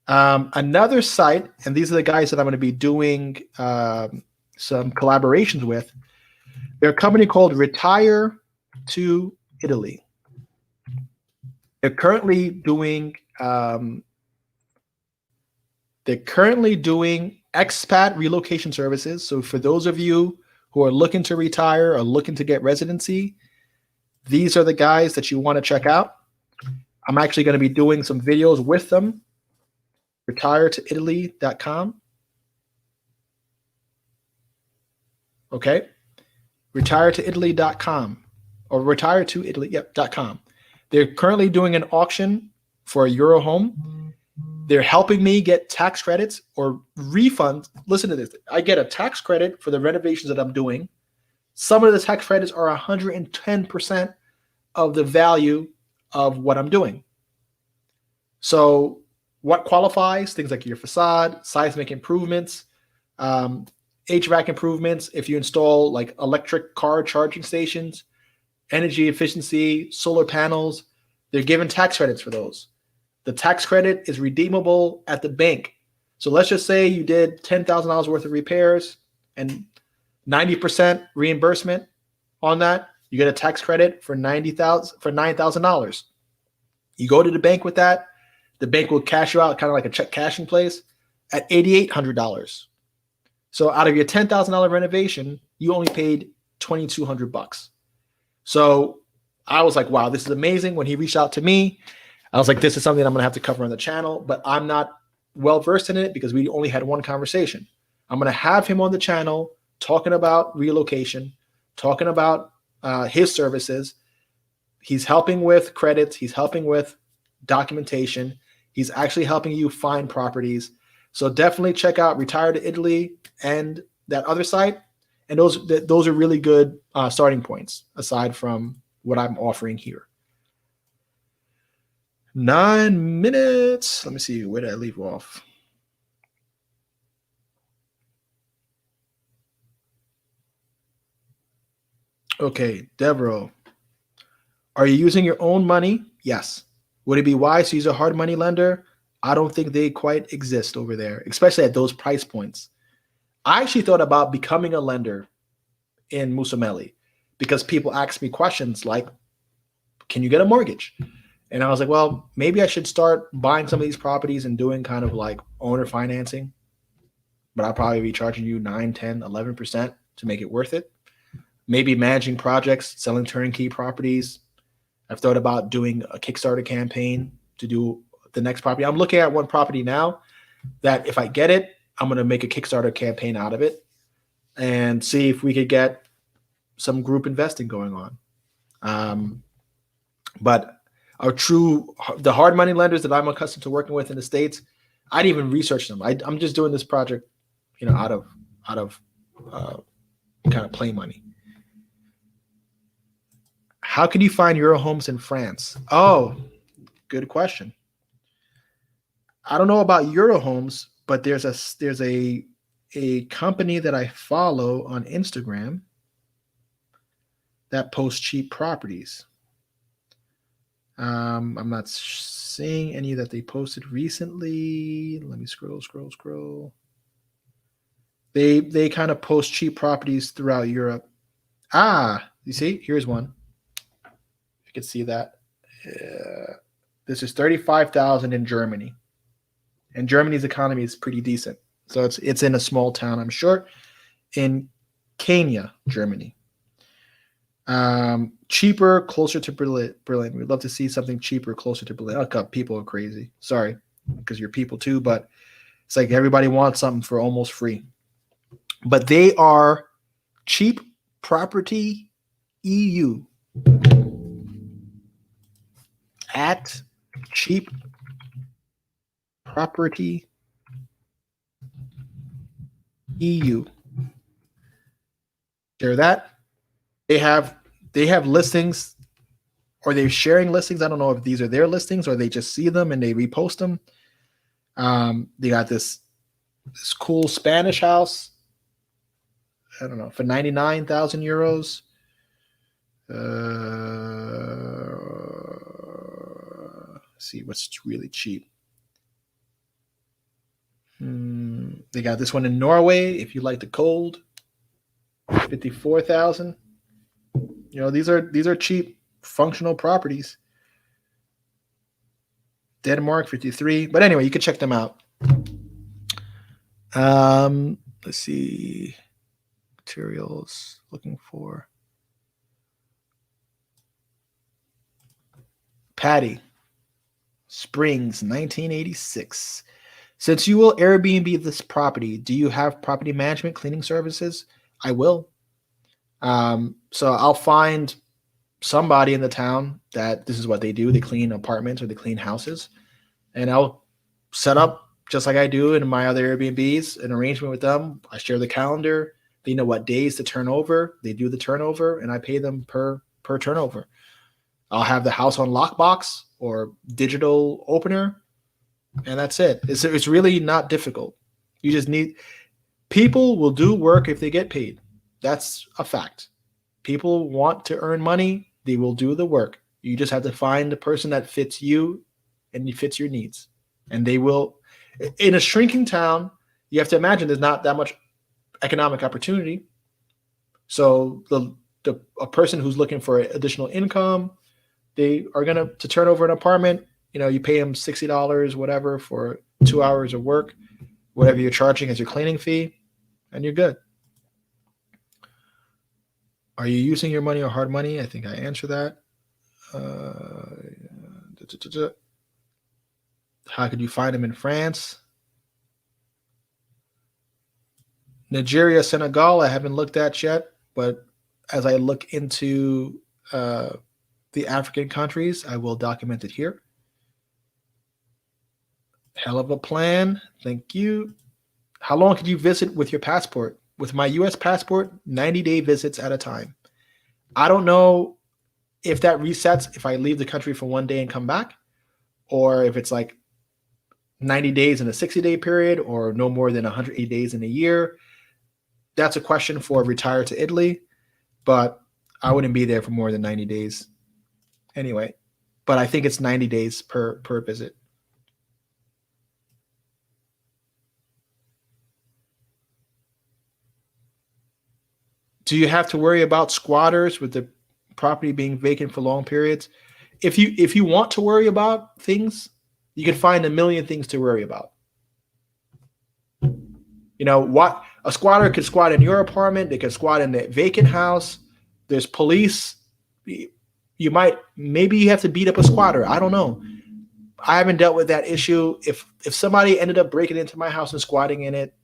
Another site, and these are the guys that I'm going to be doing some collaborations with. They're a company called Retire to Italy. They're currently doing expat relocation services. So for those of you who are looking to retire or looking to get residency, these are the guys that you want to check out. I'm actually going to be doing some videos with them. RetireToItaly.com. Okay. RetireToItaly.com or RetireToItaly.com. They're currently doing an auction for a Euro home. They're helping me get tax credits or refunds. Listen to this. I get a tax credit for the renovations that I'm doing. Some of the tax credits are 110% of the value of what I'm doing. So what qualifies? Things like your facade, seismic improvements, HVAC improvements. If you install like electric car charging stations, energy efficiency, solar panels, they're given tax credits for those. The tax credit is redeemable at the bank. So let's just say you did $10,000 worth of repairs and 90% reimbursement on that. You get a tax credit for $9,000. You go to the bank with that. The bank will cash you out, kind of like a check cashing place, at $8,800. So out of your $10,000 renovation, you only paid $2,200. So I was like, wow, this is amazing. When he reached out to me, I was like, this is something I'm going to have to cover on the channel, but I'm not well versed in it because we only had one conversation. I'm going to have him on the channel talking about relocation, talking about his services. He's helping with credits. He's helping with documentation. He's actually helping you find properties. So definitely check out Retire to Italy and that other site. And those are really good starting points aside from what I'm offering here. 9 minutes. Let me see. Where did I leave off? Okay, Devereaux. Are you using your own money? Yes. Would it be wise to use a hard money lender? I don't think they quite exist over there, especially at those price points. I actually thought about becoming a lender in Mussomeli because people ask me questions like, can you get a mortgage? And I was like, well, maybe I should start buying some of these properties and doing kind of like owner financing, but I'll probably be charging you 9, 10, 11% to make it worth it. Maybe managing projects, selling turnkey properties. I've thought about doing a Kickstarter campaign to do the next property. I'm looking at one property now that if I get it, I'm going to make a Kickstarter campaign out of it and see if we could get some group investing going on. But the hard money lenders that I'm accustomed to working with in the States, I didn't even research them. I'm just doing this project, out of kind of play money. How can you find Euro homes in France? Oh, good question. I don't know about Euro homes, but there's a company that I follow on Instagram that posts cheap properties. I'm not seeing any that they posted recently. Let me scroll. They kind of post cheap properties throughout Europe. You see, here's one. You can see that. This is 35,000 in Germany, and Germany's economy is pretty decent. So it's in a small town, I'm sure, in Kenya, Germany. Cheaper, closer to Berlin. We'd love to see something cheaper, closer to Berlin. Oh, God, people are crazy. Sorry, because you're people too, but it's like everybody wants something for almost free. But they are Cheap Property EU. At Cheap Property EU. Share that. They have listings, or they're sharing listings. I don't know if these are their listings or they just see them and they repost them. They got this cool Spanish house. I don't know, for 99,000 euros. See what's really cheap. They got this one in Norway. If you like the cold, 54,000. These are cheap, functional properties. Denmark, 53. But anyway, you can check them out. Let's see. Materials. Looking for Patty. Springs, 1986. Since you will Airbnb this property, do you have property management cleaning services? I will. So I'll find somebody in the town that this is what they do. They clean apartments or they clean houses. And I'll set up, just like I do in my other Airbnbs, an arrangement with them. I share the calendar. They know what days to turn over. They do the turnover, and I pay them per turnover. I'll have the house on lockbox or digital opener, and that's it. It's really not difficult. You just need people will do work if they get paid. That's a fact. People want to earn money. They will do the work. You just have to find the person that fits you and fits your needs. And they will. In a shrinking town, you have to imagine there's not that much economic opportunity. So a person who's looking for additional income, they are going to turn over an apartment. You pay them $60, whatever, for 2 hours of work, whatever you're charging as your cleaning fee, and you're good. Are you using your money or hard money? I think I answered that. How could you find them in France? Nigeria, Senegal, I haven't looked at yet, but as I look into the African countries, I will document it here. Hell of a plan. Thank you. How long could you visit with your passport? with my US passport, 90-day visits at a time. I don't know if that resets if I leave the country for 1 day and come back, or if it's like 90 days in a 60-day period, or no more than 180 days in a year. That's a question for retire to Italy, but I wouldn't be there for more than 90 days anyway. But I think it's 90 days per visit. Do you have to worry about squatters with the property being vacant for long periods? If you want to worry about things, you can find a million things to worry about. You know what? A squatter could squat in your apartment. They could squat in the vacant house. There's police. Maybe you have to beat up a squatter. I don't know. I haven't dealt with that issue. If somebody ended up breaking into my house and squatting in it,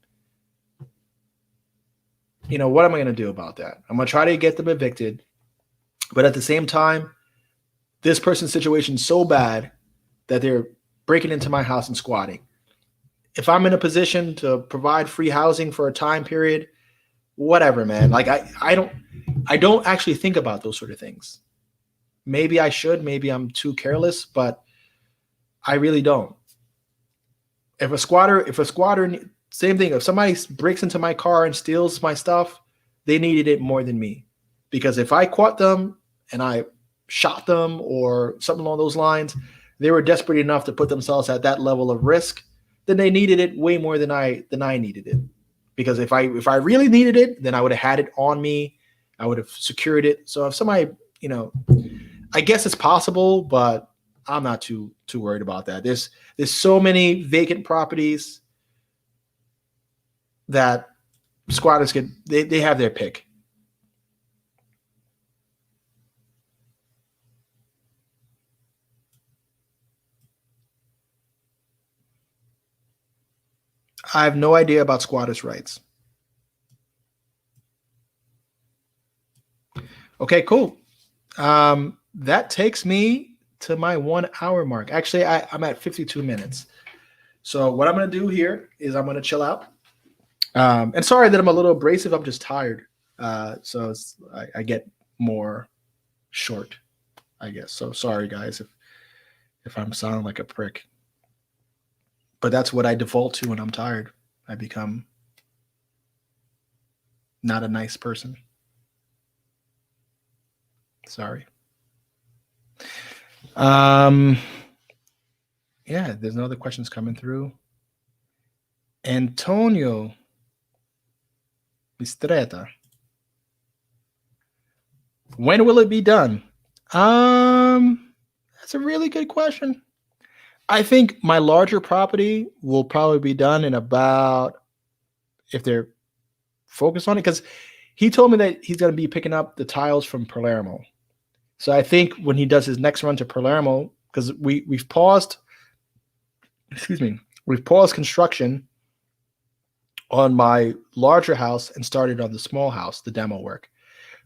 you know, what am I going to do about that? I'm going to try to get them evicted. But at the same time, this person's situation is so bad that they're breaking into my house and squatting. If I'm in a position to provide free housing for a time period, whatever, man. Like I don't actually think about those sort of things. Maybe I should, maybe I'm too careless, but I really don't. If a squatter, same thing. If somebody breaks into my car and steals my stuff, they needed it more than me. Because if I caught them and I shot them or something along those lines, they were desperate enough to put themselves at that level of risk. Then they needed it way more than I needed it. Because if I really needed it, then I would have had it on me. I would have secured it. So if somebody, you know, I guess it's possible, but I'm not too worried about that. There's so many vacant properties that squatters they have their pick. I have no idea about squatters' rights. Okay, cool. That takes me to my 1 hour mark. Actually, I'm at 52 minutes. So what I'm going to do here is I'm going to chill out. And sorry that I'm a little abrasive. I'm just tired. So I get more short, I guess. So sorry, guys, if I'm sounding like a prick. But that's what I default to when I'm tired. I become not a nice person. Sorry. Yeah, there's no other questions coming through. Antonio Mistreta. When will it be done? That's a really good question. I think my larger property will probably be done in about, if they're focused on it, because he told me that he's going to be picking up the tiles from Palermo. So I think when he does his next run to Palermo, because we've paused construction on my larger house and started on the small house, the demo work.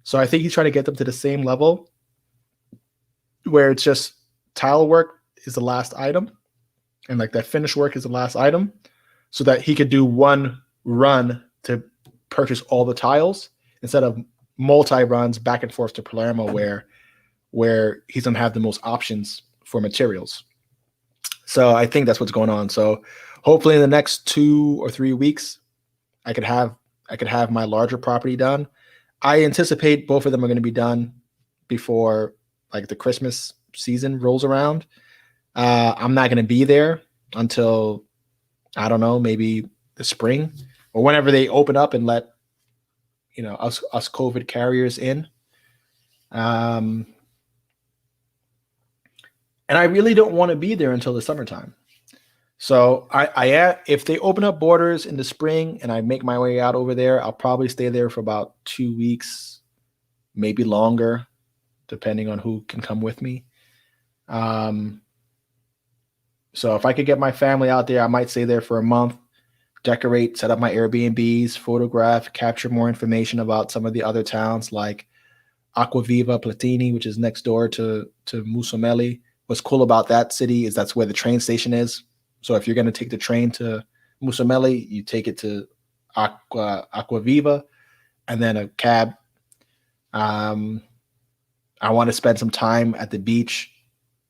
So I think he's trying to get them to the same level where it's just tile work is the last item, and like that finish work is the last item, so that he could do one run to purchase all the tiles instead of multi-runs back and forth to Palermo where he's going to have the most options for materials. So I think that's what's going on. So hopefully in the next 2 or 3 weeks, I could have my larger property done. I anticipate both of them are going to be done before like the Christmas season rolls around. I'm not going to be there until, I don't know, maybe the spring or whenever they open up and let, you know, us COVID carriers in. And I really don't want to be there until the summertime. So if they open up borders in the spring and I make my way out over there, I'll probably stay there for about 2 weeks, maybe longer, depending on who can come with me. So if I could get my family out there, I might stay there for a month, decorate, set up my Airbnbs, photograph, capture more information about some of the other towns like Acquaviva, Platini, which is next door to Mussomeli. What's cool about that city is that's where the train station is. So if you're going to take the train to Mussomeli, you take it to Aquaviva, and then a cab. I want to spend some time at the beach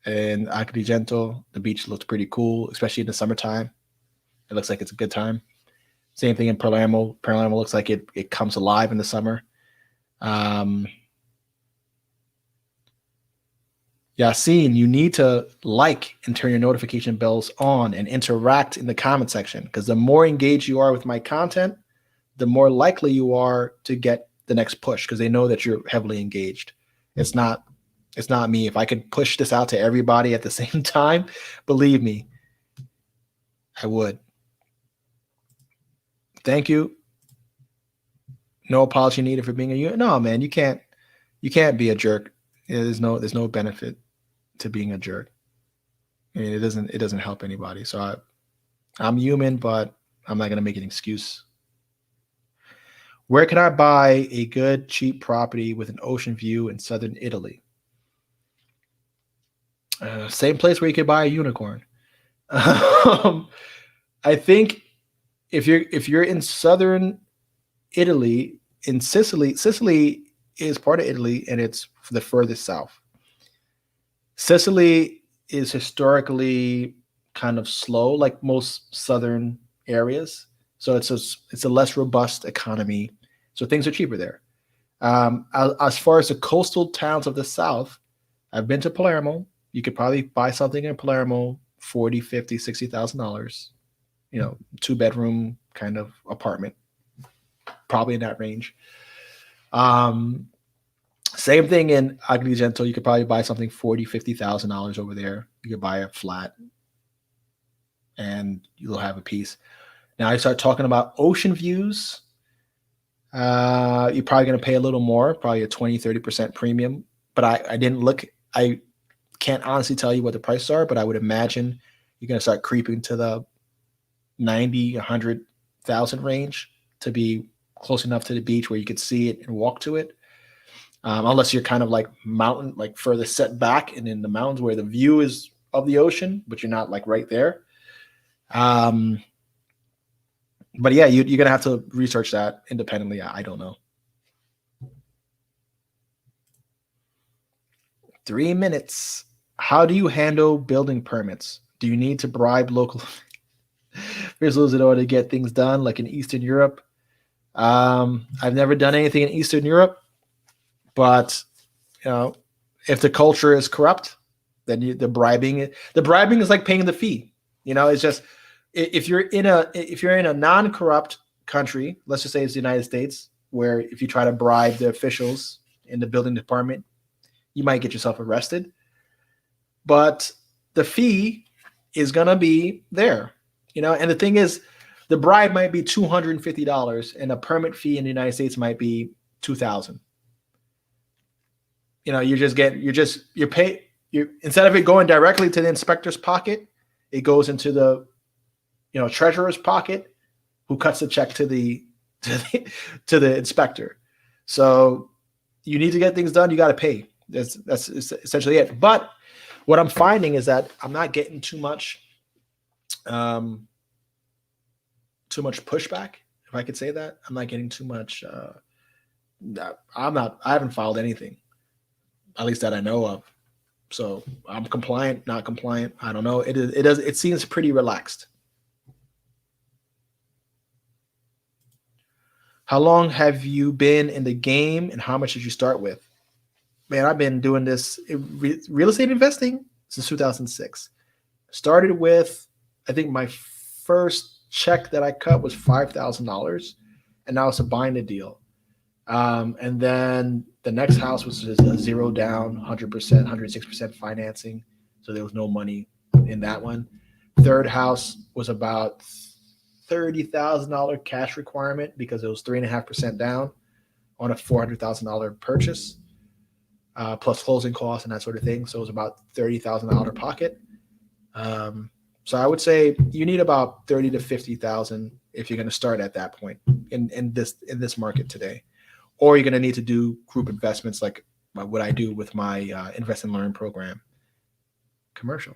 in Agrigento. The beach looks pretty cool, especially in the summertime. It looks like it's a good time. Same thing in Palermo. Palermo looks like it comes alive in the summer. Yassine, you need to like and turn your notification bells on and interact in the comment section, because the more engaged you are with my content, the more likely you are to get the next push, because they know that you're heavily engaged. It's not me. If I could push this out to everybody at the same time, believe me, I would. Thank you. No apology needed for being a unit. No, man, you can't be a jerk. There's no benefit to being a jerk. I mean, it doesn't help anybody. So I'm human, but I'm not gonna make an excuse. Where can I buy a good, cheap property with an ocean view in southern Italy? Same place where you could buy a unicorn. I think if you're in southern Italy, in Sicily is part of Italy, and it's the furthest south. Sicily is historically kind of slow, like most southern areas. So it's a less robust economy. So things are cheaper there. As far as the coastal towns of the south, I've been to Palermo. You could probably buy something in Palermo, $40,000, $50,000, $60,000. 2-bedroom kind of apartment, probably in that range. Same thing in Agrigento. You could probably buy something $40,000, $50,000 over there. You could buy a flat, and you'll have a piece. Now I start talking about ocean views. You're probably going to pay a little more, probably a 20-30% premium. But I didn't look. I can't honestly tell you what the prices are, but I would imagine you're going to start creeping to the 90, 100,000 range to be close enough to the beach where you could see it and walk to it. Unless you're kind of like mountain, like further set back and in the mountains where the view is of the ocean, but you're not like right there. But yeah, you're going to have to research that independently. I don't know. 3 minutes. How do you handle building permits? Do you need to bribe local officials in order to get things done, like in Eastern Europe? I've never done anything in Eastern Europe, but if the culture is corrupt, then the bribing is like paying the fee. It's just if you're in a non-corrupt country, let's just say it's the United States, where if you try to bribe the officials in the building department, you might get yourself arrested. But the fee is gonna be there, And the thing is, the bribe might be $250, and a permit fee in the United States might be $2,000. Instead of it going directly to the inspector's pocket, it goes into the treasurer's pocket, who cuts the check to the inspector. So you need to get things done, you got to pay. That's essentially it. But what I'm finding is that I'm not getting too much pushback, if I could say that. I'm not getting too much. I haven't filed anything, at least that I know of. So I'm compliant, not compliant. I don't know. It seems pretty relaxed. How long have you been in the game, and how much did you start with? Man, I've been doing this real estate investing since 2006. Started with, I think my first check that I cut was $5,000, and now it's a bind a deal. And then the next house was just a 0 down, 100%, 106% financing. So there was no money in that one. Third house was about $30,000 cash requirement because it was 3.5% down on a $400,000 purchase, plus closing costs and that sort of thing. So it was about $30,000 pocket. So I would say you need about 30 to 50,000 if you're going to start at that point in this market today. Or you're going to need to do group investments like what I do with my Invest and Learn program. Commercial.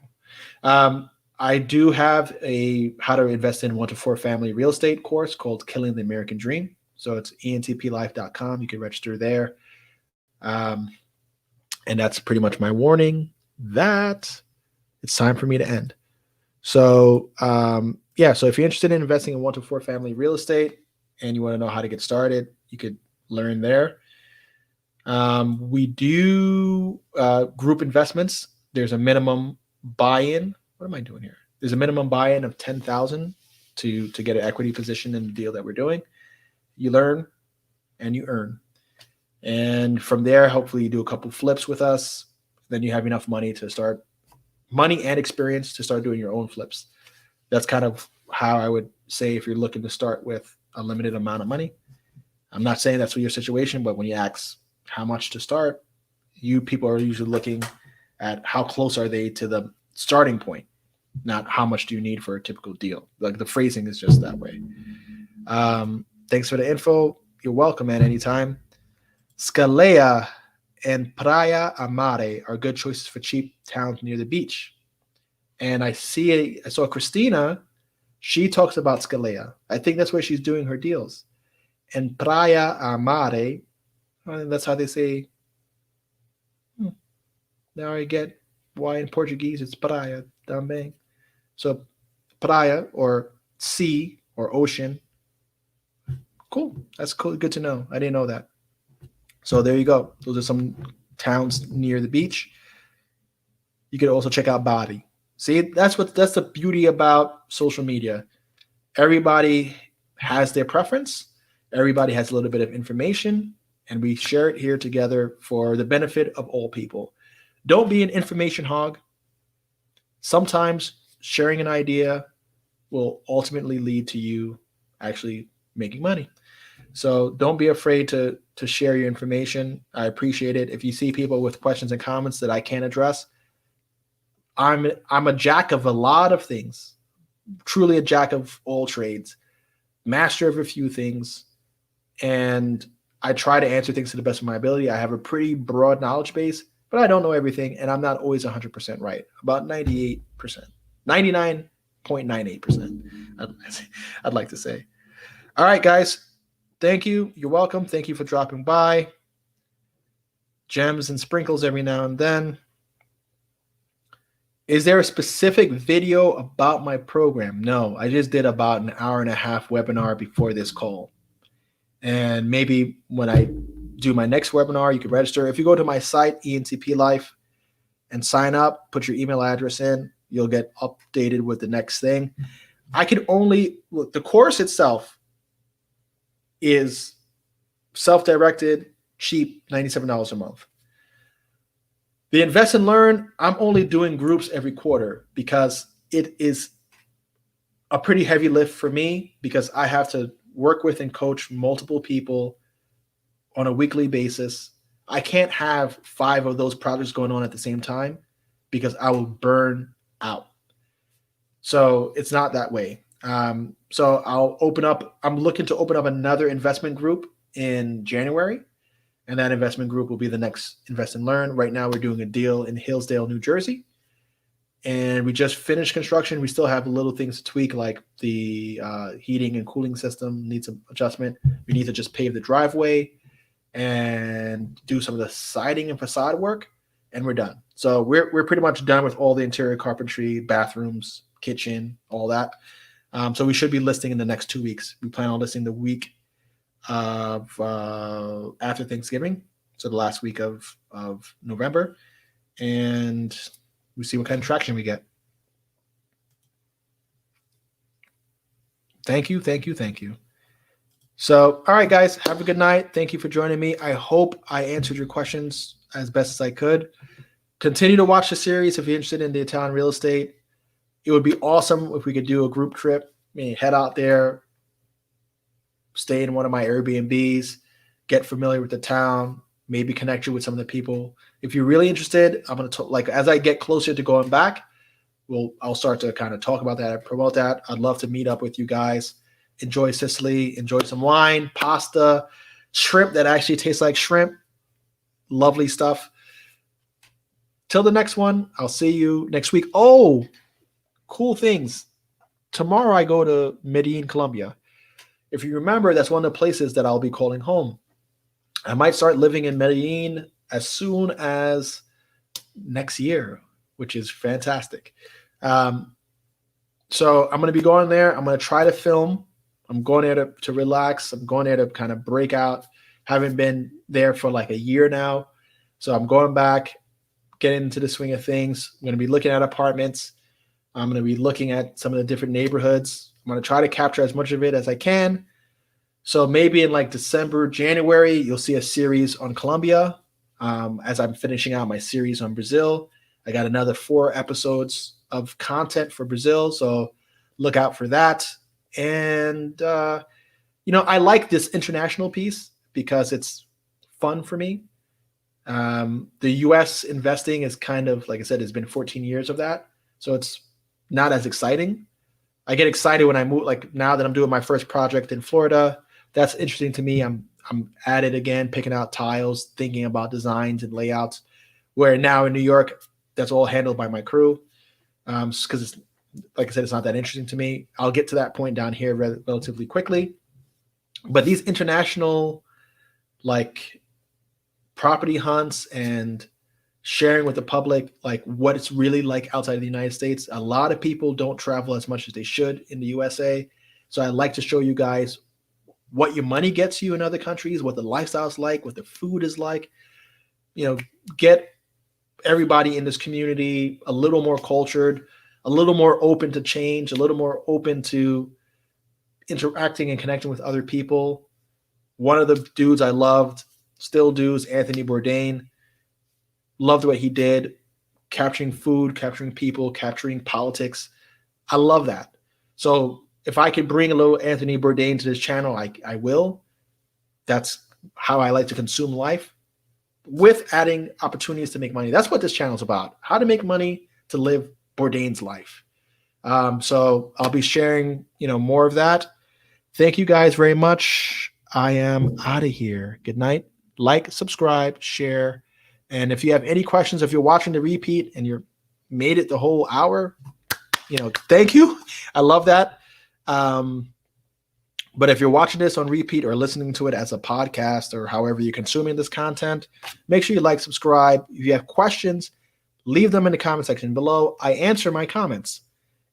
I do have a how to invest in 1 to 4 family real estate course called Killing the American Dream. So it's entplife.com. You can register there. Um, and that's pretty much my warning that it's time for me to end. So yeah, so if you're interested in investing in 1 to 4 family real estate and you want to know how to get started, you could learn there. We do group investments. There's a minimum buy-in. What am I doing here? There's a minimum buy-in of 10,000 to get an equity position in the deal that we're doing. You learn and you earn. And from there, hopefully you do a couple flips with us. Then you have enough money and experience to start doing your own flips. That's kind of how I would say if you're looking to start with a limited amount of money. I'm not saying that's your situation, but when you ask how much to start, you people are usually looking at how close are they to the starting point, not how much do you need for a typical deal. Like the phrasing is just that way. Thanks for the info. You're welcome at any time. Scalea and Praia Amare are good choices for cheap towns near the beach. And I saw Christina, she talks about Scalea. I think that's where she's doing her deals. And Praia Amare, that's how they say. Now I get why in Portuguese it's praia também. So praia or sea or ocean. Cool. That's cool. Good to know. I didn't know that. So there you go. Those are some towns near the beach. You could also check out Bari. See, that's the beauty about social media. Everybody has their preference. Everybody has a little bit of information, and we share it here together for the benefit of all people. Don't be an information hog. Sometimes sharing an idea will ultimately lead to you actually making money. So don't be afraid to share your information. I appreciate it. If you see people with questions and comments that I can't address, I'm a jack of a lot of things, truly a jack of all trades, master of a few things, and I try to answer things to the best of my ability. I have a pretty broad knowledge base, but I don't know everything, and I'm not always 100% right. About 98%, 99.98%, I'd like to say. All right, guys. Thank you. You're welcome. Thank you for dropping by. Gems and sprinkles every now and then. Is there a specific video about my program? No, I just did about an hour and a half webinar before this call. And maybe when I do my next webinar, you can register. If you go to my site, ENTP Life, and sign up, put your email address in, you'll get updated with the next thing. I can only look, the course itself is self-directed, cheap, $97 a month. The Invest and Learn, I'm only doing groups every quarter because it is a pretty heavy lift for me because I have to work with and coach multiple people on a weekly basis. I can't have 5 of those projects going on at the same time because I will burn out. So it's not that way. So I'm looking to open up another investment group in January. And that investment group will be the next Invest and Learn. Right now, we're doing a deal in Hillsdale, New Jersey. And we just finished construction. We still have little things to tweak, like the heating and cooling system needs some adjustment. We need to just pave the driveway and do some of the siding and facade work, and we're done. So we're pretty much done with all the interior carpentry, bathrooms, kitchen, all that. So we should be listing in the next 2 weeks. We plan on listing the week of after Thanksgiving, so the last week of November, and we see what kind of traction we get. Thank you. So, all right, guys, have a good night. Thank you for joining me. I hope I answered your questions as best as I could. Continue to watch the series if you're interested in the Italian real estate. It would be awesome if we could do a group trip. Head out there, stay in one of my Airbnbs, get familiar with the town, maybe connect you with some of the people. If you're really interested, I'm going to as I get closer to going back, I'll start to kind of talk about that and promote that. I'd love to meet up with you guys. Enjoy Sicily, enjoy some wine, pasta, shrimp that actually tastes like shrimp. Lovely stuff. Till the next one, I'll see you next week. Oh, cool things. Tomorrow I go to Medellin, Colombia. If you remember, that's one of the places that I'll be calling home. I might start living in Medellin as soon as next year, which is fantastic. So I'm going to be going there. I'm going to try to film. I'm going there to relax. I'm going there to kind of break out. Haven't been there for like a year now. So I'm going back, getting into the swing of things. I'm going to be looking at apartments. I'm going to be looking at some of the different neighborhoods. I'm going to try to capture as much of it as I can. So maybe in like December, January, you'll see a series on Colombia as I'm finishing out my series on Brazil. I got another 4 episodes of content for Brazil, so look out for that. And, I like this international piece because it's fun for me. The U.S. investing is kind of, like I said, it's been 14 years of that, so it's not as exciting. I get excited when I move, like now that I'm doing my first project in Florida. That's interesting to me. I'm at it again, picking out tiles, thinking about designs and layouts. Where now in New York, that's all handled by my crew. Because it's, like I said, it's not that interesting to me. I'll get to that point down here relatively quickly. But these international, like, property hunts and sharing with the public, like what it's really like outside of the United States. A lot of people don't travel as much as they should in the USA. So I like to show you guys what your money gets you in other countries, what the lifestyle's like, what the food is like. Get everybody in this community a little more cultured, a little more open to change, a little more open to interacting and connecting with other people. One of the dudes I loved, still do, is Anthony Bourdain. Loved what he did, capturing food, capturing people, capturing politics. I love that. So if I could bring a little Anthony Bourdain to this channel, I will. That's how I like to consume life, with adding opportunities to make money. That's what this channel is about, how to make money to live Bourdain's life. So I'll be sharing, more of that. Thank you guys very much. I am out of here. Good night. Like, subscribe, share. And if you have any questions, if you're watching the repeat and you're made it the whole hour, thank you. I love that. But if you're watching this on repeat or listening to it as a podcast or however you're consuming this content, make sure you like, subscribe. If you have questions, leave them in the comment section below. I answer my comments.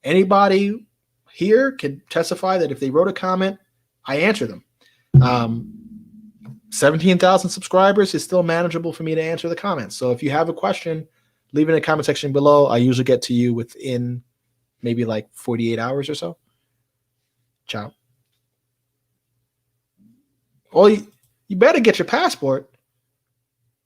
Anybody here can testify that if they wrote a comment, I answer them. 17,000 subscribers is still manageable for me to answer the comments. So if you have a question, leave it in the comment section below. I usually get to you within maybe like 48 hours or so. Ciao. Well, you better get your passport.